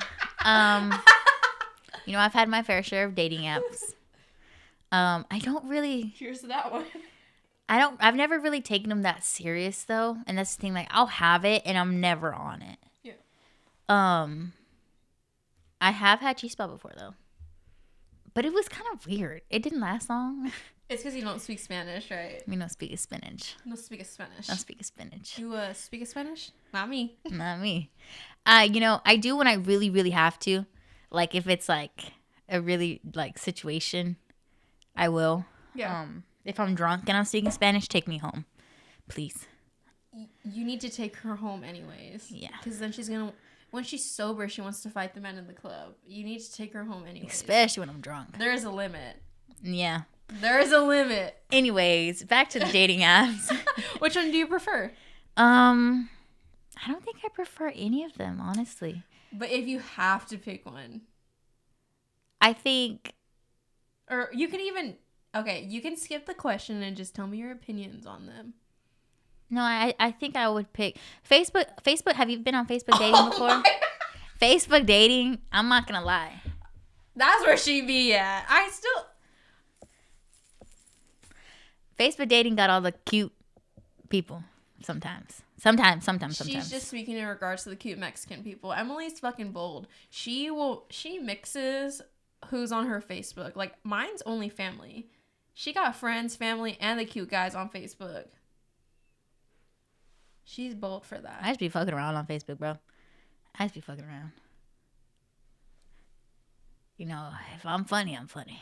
you know, I've had my fair share of dating apps. I don't really. Here's that one. I've never really taken them that serious though, and that's the thing. Like, I'll have it, and I'm never on it. Yeah. I have had Chispa before though. But it was kind of weird. It didn't last long. It's because you don't speak Spanish, right? We don't speak spinach. No speak Spanish. Don't speak Spanish. You speak Spanish? Not me. Not me. You know, I do when I really, really have to. Like, if it's like a really like situation, I will. Yeah. If I'm drunk and I'm speaking Spanish, take me home, please. You need to take her home anyways. Yeah. Because then she's gonna. When she's sober, she wants to fight the men in the club. You need to take her home anyway. Especially when I'm drunk. There is a limit. Yeah. There is a limit. Anyways, back to the dating apps. Which one do you prefer? I don't think I prefer any of them, honestly. But if you have to pick one. I think. Or you can even. Okay, you can skip the question and just tell me your opinions on them. No, I think I would pick Facebook. Have you been on Facebook dating before? Facebook dating, I'm not going to lie. That's where she be at. Facebook dating got all the cute people sometimes. Sometimes. She's just speaking in regards to the cute Mexican people. Emily's fucking bold. She mixes who's on her Facebook. Like, mine's only family. She got friends, family, and the cute guys on Facebook. She's bold for that. I just be fucking around on Facebook, bro. I just be fucking around. You know, if I'm funny, I'm funny.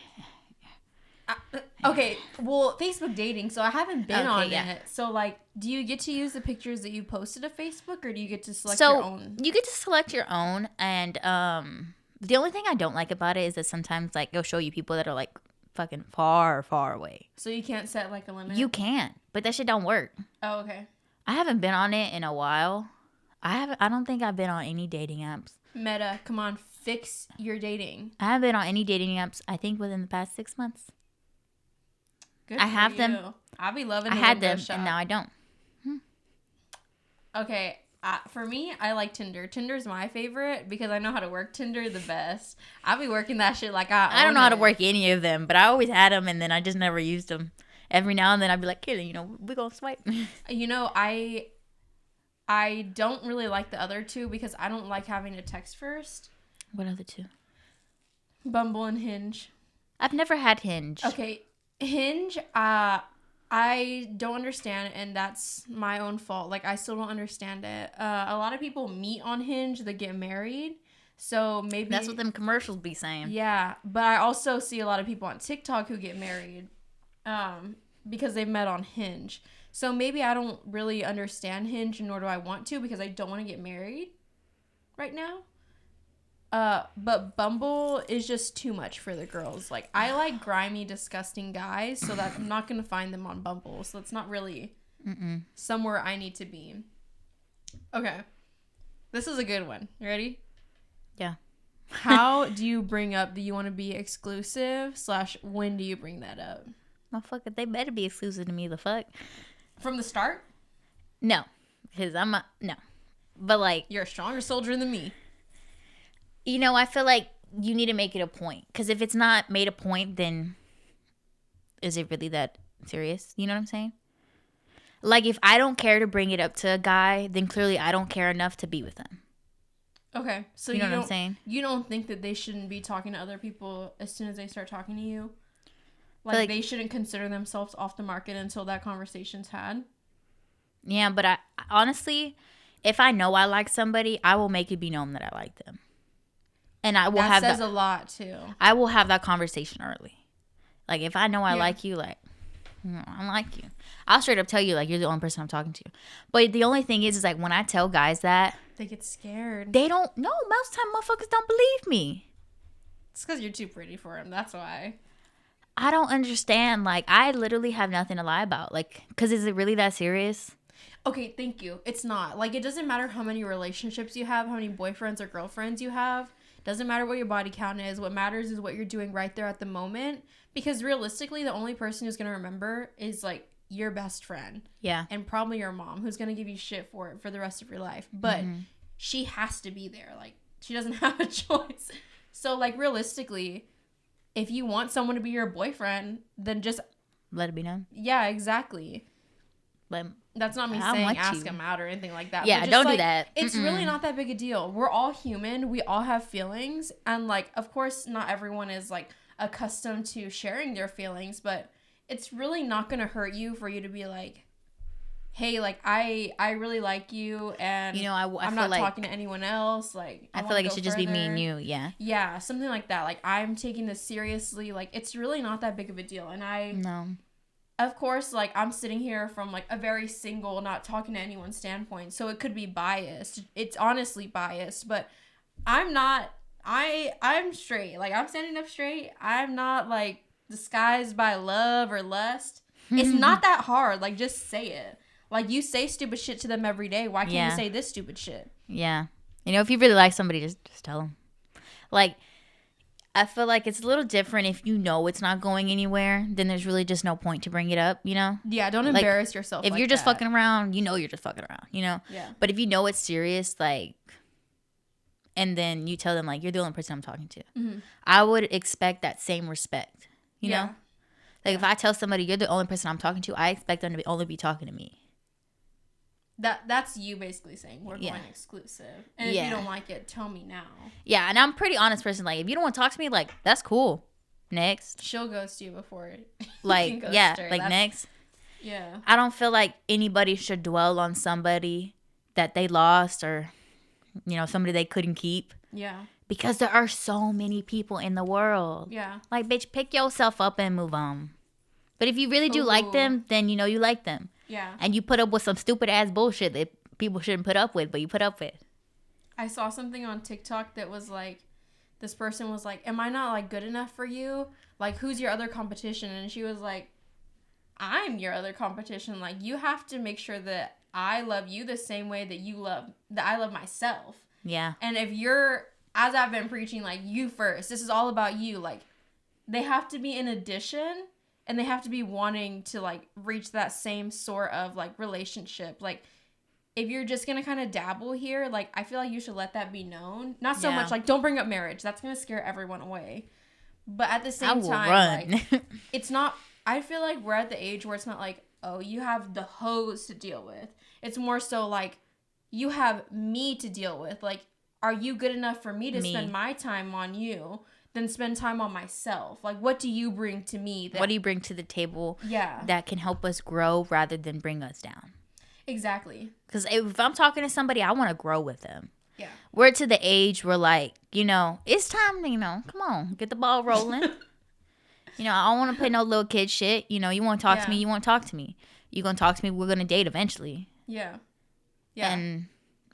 Okay, well, Facebook dating, so I haven't been on it. So, like, do you get to use the pictures that you posted to Facebook, or do you get to select your own? You get to select your own, and the only thing I don't like about it is that sometimes, like, it'll show you people that are, like, fucking far, far away. So you can't set, like, a limit? You can't, but that shit don't work. Oh, okay. I haven't been on it in a while. I don't think I've been on any dating apps. Meta, come on, fix your dating. I haven't been on any dating apps, I think, within the past 6 months. Good I have you. Them. I'll be loving. I had them, and now I don't. Okay, For me, I like Tinder. Tinder's my favorite because I know how to work Tinder the best. I'll be working that shit like I don't know how to work any of them, but I always had them, and then I just never used them. Every now and then I'd be like, Katelyn, you know, we're gonna swipe. You know, I don't really like the other two because I don't like having to text first. What other two? Bumble and Hinge. I've never had Hinge. Okay, Hinge, I don't understand, and that's my own fault. Like, I still don't understand it. A lot of people meet on Hinge that get married, so maybe... That's what them commercials be saying. Yeah, but I also see a lot of people on TikTok who get married because they've met on Hinge. So maybe I don't really understand Hinge, nor do I want to, because I don't want to get married right now. But Bumble is just too much for the girls. Like, I like grimy, disgusting guys, so that I'm not going to find them on Bumble. So it's not really somewhere I need to be. Okay. This is a good one. You ready? Yeah. How do you bring up, do you want to be exclusive / when do you bring that up? Motherfucker, they better be exclusive to me, the fuck. From the start? No. Because no. But, like... You're a stronger soldier than me. You know, I feel like you need to make it a point. Because if it's not made a point, then is it really that serious? You know what I'm saying? Like, if I don't care to bring it up to a guy, then clearly I don't care enough to be with him. Okay. So you know what I'm saying? You don't think that they shouldn't be talking to other people as soon as they start talking to you? Like they shouldn't consider themselves off the market until that conversation's had? Yeah, but I honestly, if I know I like somebody, I will make it be known that I like them. And I will that says a lot too. I will have that conversation early. Like, if I know I like you, like, I like you, I'll straight up tell you, like, you're the only person I'm talking to. But the only thing is like, when I tell guys that, they get scared. They don't know. Most time motherfuckers don't believe me. It's because you're too pretty for them. That's why. I don't understand. Like, I literally have nothing to lie about. Like, because is it really that serious? Okay, thank you. It's not. Like, it doesn't matter how many relationships you have, how many boyfriends or girlfriends you have. Doesn't matter what your body count is. What matters is what you're doing right there at the moment. Because realistically, the only person who's going to remember is, like, your best friend. Yeah. And probably your mom, who's going to give you shit for it for the rest of your life. But she has to be there. Like, she doesn't have a choice. So, like, realistically, if you want someone to be your boyfriend, then just... let it be known. Yeah, exactly. But that's not me saying ask him out or anything like that. Yeah, but just, don't like, do that. It's really not that big a deal. We're all human. We all have feelings. And, like, of course, not everyone is, like, accustomed to sharing their feelings. But it's really not going to hurt you for you to be like, hey, like, I really like you. And, you know, I'm not talking to anyone else. Like, I feel like it should just be me and you. Yeah. Yeah, something like that. Like, I'm taking this seriously. Like, it's really not that big of a deal. And No. Of course, like, I'm sitting here from, like, a very single, not talking to anyone standpoint, so it could be biased. It's honestly biased, but I'm not, I'm straight. Like, I'm standing up straight. I'm not, like, disguised by love or lust. It's not that hard. Like, just say it. Like, you say stupid shit to them every day. Why can't you say this stupid shit? Yeah. You know, if you really like somebody, just tell them. Like, I feel like it's a little different if you know it's not going anywhere, then there's really just no point to bring it up, you know? Yeah, don't embarrass yourself. If you're just fucking around, you know you're just fucking around, you know? Yeah. But if you know it's serious, like, and then you tell them, like, you're the only person I'm talking to, I would expect that same respect, you know? Like, if I tell somebody you're the only person I'm talking to, I expect them to only be talking to me. That's you basically saying we're going exclusive. And if you don't like it, tell me now. Yeah, and I'm a pretty honest person. Like, if you don't want to talk to me, like, that's cool. Next. She'll ghost you before like, next. Yeah. I don't feel like anybody should dwell on somebody that they lost or, you know, somebody they couldn't keep. Yeah. Because there are so many people in the world. Yeah. Like, bitch, pick yourself up and move on. But if you really do like them, then you know you like them. Yeah. And you put up with some stupid ass bullshit that people shouldn't put up with, but you put up with. I saw something on TikTok that was like, this person was like, am I not, like, good enough for you? Like, who's your other competition? And she was like, I'm your other competition. Like, you have to make sure that I love you the same way that I love myself. Yeah. And if you're, as I've been preaching, like, you first, this is all about you. Like, they have to be in addition. And they have to be wanting to, like, reach that same sort of, like, relationship. Like, if you're just gonna kind of dabble here, like, I feel like you should let that be known. Not so Yeah. much like, don't bring up marriage. That's gonna scare everyone away. But at the I same will time, run. like, it's not. I feel like we're at the age where it's not like, oh, you have the hose to deal with. It's more so like, you have me to deal with. Like, are you good enough for me to spend my time on you than spend time on myself? Like, what do you bring to me? What do you bring to the table Yeah. that can help us grow rather than bring us down? Exactly. Because if I'm talking to somebody, I want to grow with them. Yeah. We're to the age where, like, you know, it's time to, you know, come on, get the ball rolling. You know, I don't want to play no little kid shit. You know, you want to talk to me, you want to talk to me. You going to talk to me, we're going to date eventually. Yeah. Yeah. And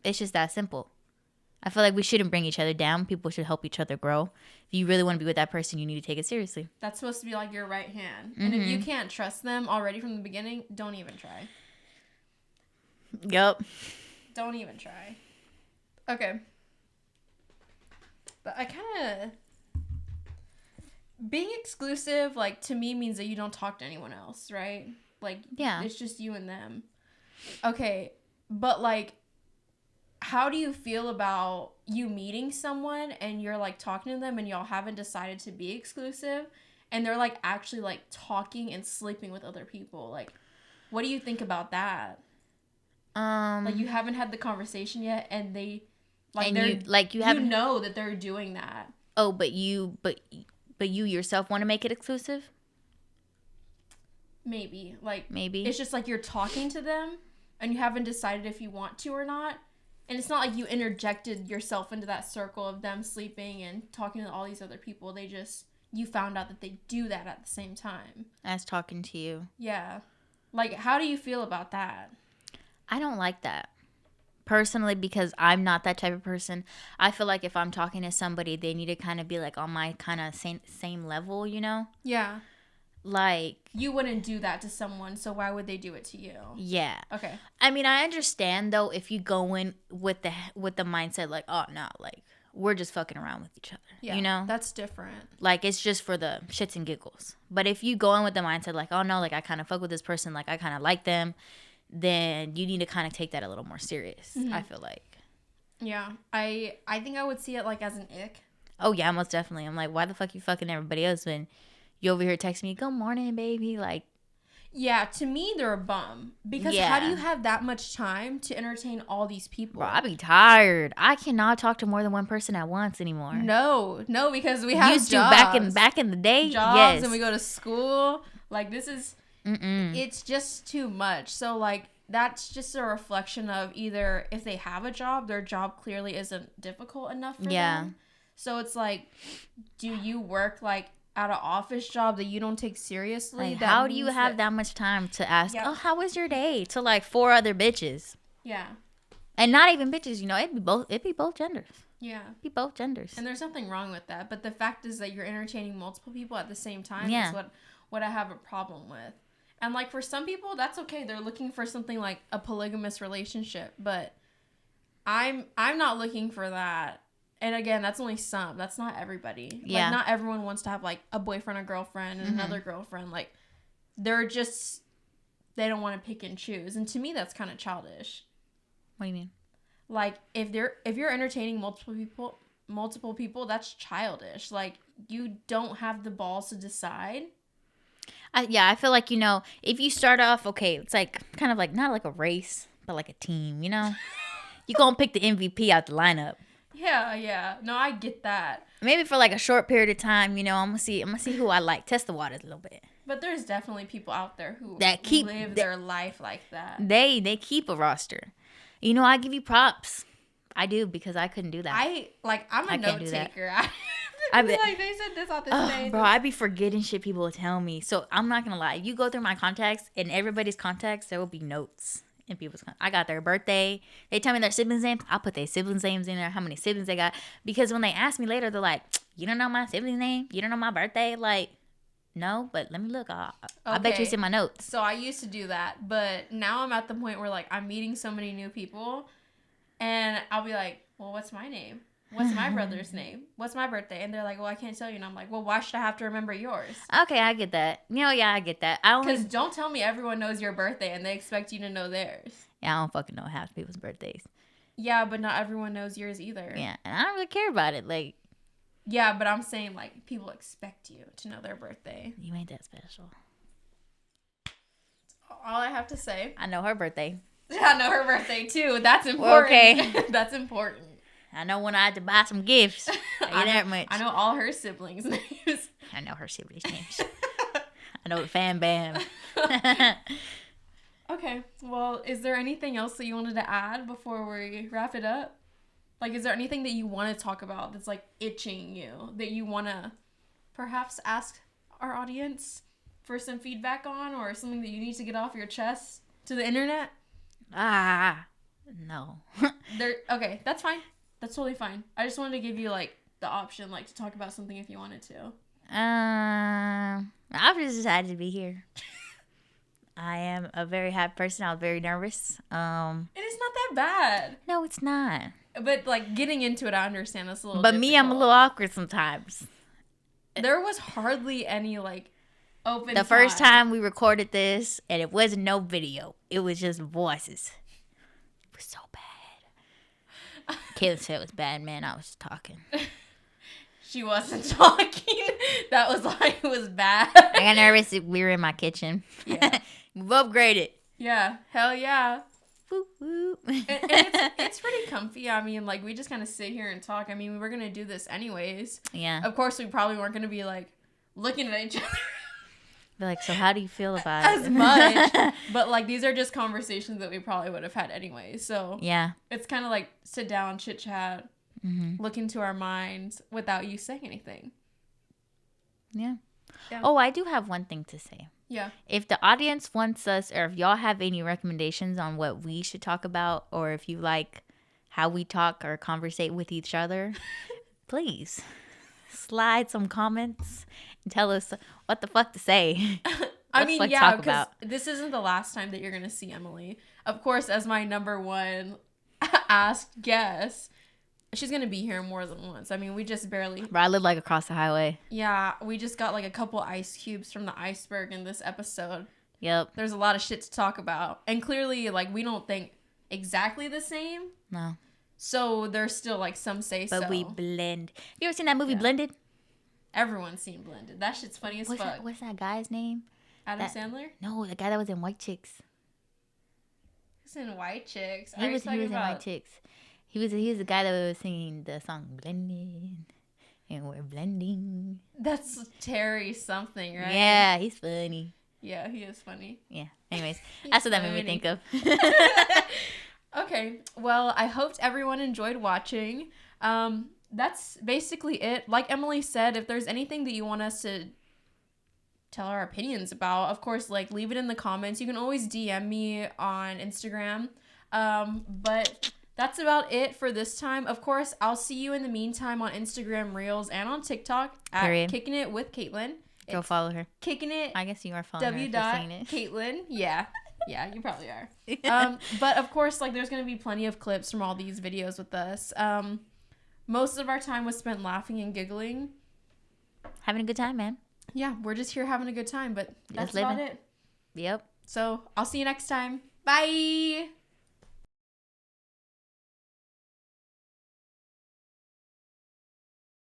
it's just that simple. I feel like we shouldn't bring each other down. People should help each other grow. If you really want to be with that person, you need to take it seriously. That's supposed to be like your right hand. And if you can't trust them already from the beginning, don't even try. Yup. Don't even try. Okay. But I kind of... Being exclusive, like, to me means that you don't talk to anyone else, right? Like, Yeah. It's just you and them. Okay. But, like, how do you feel about you meeting someone and you're, like, talking to them and y'all haven't decided to be exclusive and they're, like, actually, like, talking and sleeping with other people? Like, what do you think about that? Like, you haven't had the conversation yet and they, like, and you know that they're doing that. Oh, but you yourself want to make it exclusive? Maybe. Like, Maybe. it's just, like, you're talking to them and you haven't decided if you want to or not. And it's not like you interjected yourself into that circle of them sleeping and talking to all these other people. You found out that they do that at the same time. As talking to you. Yeah. Like, how do you feel about that? I don't like that. Personally, because I'm not that type of person. I feel like if I'm talking to somebody, they need to kind of be, like, on my kind of same level, you know? Yeah. Like... You wouldn't do that to someone, so why would they do it to you? Yeah. Okay. I mean, I understand, though, if you go in with the mindset, like, oh, no, like, we're just fucking around with each other. Yeah, you know? That's different. Like, it's just for the shits and giggles. But if you go in with the mindset, like, oh, no, like, I kind of fuck with this person, like, I kind of like them, then you need to kind of take that a little more serious, I feel like. Yeah. I think I would see it, like, as an ick. Oh, yeah, most definitely. I'm like, why the fuck you fucking everybody else when you over here texting me, good morning, baby? Like, yeah, to me, they're a bum. Because how do you have that much time to entertain all these people? bro, I be tired. I cannot talk to more than one person at once anymore. No, because we have used jobs. to back in the day. Jobs, yes. and we go to school. Like, this is... It's just too much. So, like, that's just a reflection of either if they have a job, their job clearly isn't difficult enough for them. So it's like, do you work, like, at an office job that you don't take seriously? Like, how do you have that much time to ask, oh, how was your day? To, like, 4 other bitches. Yeah. And not even bitches, you know, it'd be both genders. Yeah. It'd be both genders. And there's nothing wrong with that. But the fact is that you're entertaining multiple people at the same time is what I have a problem with. And, like, for some people, that's okay. They're looking for something like a polygamous relationship. But I'm not looking for that. And, again, that's only some. That's not everybody. Yeah. Like, not everyone wants to have, like, a boyfriend or girlfriend and another girlfriend. Like, they don't want to pick and choose. And to me, that's kind of childish. What do you mean? Like, if you're entertaining multiple people, that's childish. Like, you don't have the balls to decide. I feel like, you know, if you start off, okay, it's like kind of like not like a race, but like a team, you know? You gonna pick the MVP out the lineup. Yeah. No, I get that. Maybe for like a short period of time, you know, I'm gonna see who I like. Test the waters a little bit. But there's definitely people out there who live their life like that. They keep a roster. You know, I give you props. I do, because I couldn't do that. I'm a note taker. Like, they said this on this day. Bro, I be forgetting shit people will tell me. So I'm not gonna lie. If you go through my contacts, in everybody's contacts, there will be notes in people's contacts. I got their birthday. They tell me their siblings' names. I'll put their siblings' names in there, how many siblings they got. Because when they ask me later, they're like, you don't know my sibling's name? You don't know my birthday? Like, no, but let me look. I bet you it's in my notes. So I used to do that. But now I'm at the point where, like, I'm meeting so many new people. And I'll be like, well, what's my name? What's my brother's name? What's my birthday? And they're like, well, I can't tell you. And I'm like, well, why should I have to remember yours? Okay, I get that. You know, yeah, I get that. Because don't tell me everyone knows your birthday and they expect you to know theirs. Yeah, I don't fucking know half people's birthdays. Yeah, but not everyone knows yours either. Yeah, and I don't really care about it. Like, yeah, but I'm saying, like, people expect you to know their birthday. you ain't that special. All I have to say. I know her birthday. I know her birthday, too. That's important. Okay. That's important. I know when I had to buy some gifts. I that much. I know all her siblings' names. I know her siblings' names. I know the Fam Bam. Okay. Well, is there anything else that you wanted to add before we wrap it up? Like, is there anything that you want to talk about that's, like, itching you, that you want to perhaps ask our audience for some feedback on, or something that you need to get off your chest to the internet? No. Okay, that's fine. That's totally fine. I just wanted to give you, like, the option, like, to talk about something if you wanted to. I've just decided to be here. I am a very happy person. I was very nervous. It is not that bad. No, it's not. But, like, getting into it, I understand that's a little But difficult. me, I'm a little awkward sometimes. There was hardly any, like, open The first time we recorded this, and it wasn't no video. It was just voices. It was so bad. Katelyn said it was bad, man. I was talking. She wasn't talking. That was why it was bad. I got nervous. We were in my kitchen. Yeah. We've upgraded. Yeah. Hell yeah. Woo, woo. And it's pretty comfy. I mean, like, we just kind of sit here and talk. I mean, we were going to do this anyways. Yeah. Of course, we probably weren't going to be, like, looking at each other Be like, so how do you feel about as it? much. But, like, these are just conversations that we probably would have had anyway. So Yeah. it's kind of like sit down, chit chat, look into our minds without you saying anything. Yeah. Yeah. Oh, I do have one thing to say. Yeah. If the audience wants us, or if y'all have any recommendations on what we should talk about, or if you like how we talk or conversate with each other, please slide some comments and tell us what the fuck to say. I What the mean, fuck yeah, talk because about? this isn't the last time that you're going to see Emily. Of course, as my number one asked guest, she's going to be here more than once. I mean, we just barely... Bro, I live like across the highway. Yeah, we just got like a couple ice cubes from the iceberg in this episode. Yep. There's a lot of shit to talk about. And clearly, like, we don't think exactly the same. No. So there's still like some say-so. But we blend. You ever seen that movie Blended? Everyone's seen Blended. That shit's funny as fuck. What's that guy's name? Adam Sandler? No, the guy that was in White Chicks. He's in White Chicks. He was in White Chicks. He was the guy that was singing the song Blended, and we're blending. That's Terry something, right? Yeah, he's funny. Yeah, he is funny. Yeah. Anyways, that's what that made me think of. Okay. Well, I hoped everyone enjoyed watching. That's basically it. Like Emily said, if there's anything that you want us to tell our opinions about, of course, like, leave it in the comments. You can always DM me on Instagram. But that's about it for this time. Of course, I'll see you in the meantime on Instagram Reels and on TikTok at Period. Kicking It with Katelyn. Go follow her. Kicking It. I guess you are following her. Katelyn. Yeah. Yeah, you probably are. But of course, like, there's going to be plenty of clips from all these videos with us. Most of our time was spent laughing and giggling. Having a good time, man. Yeah, we're just here having a good time, but that's living. about it. Yep. So I'll see you next time. Bye.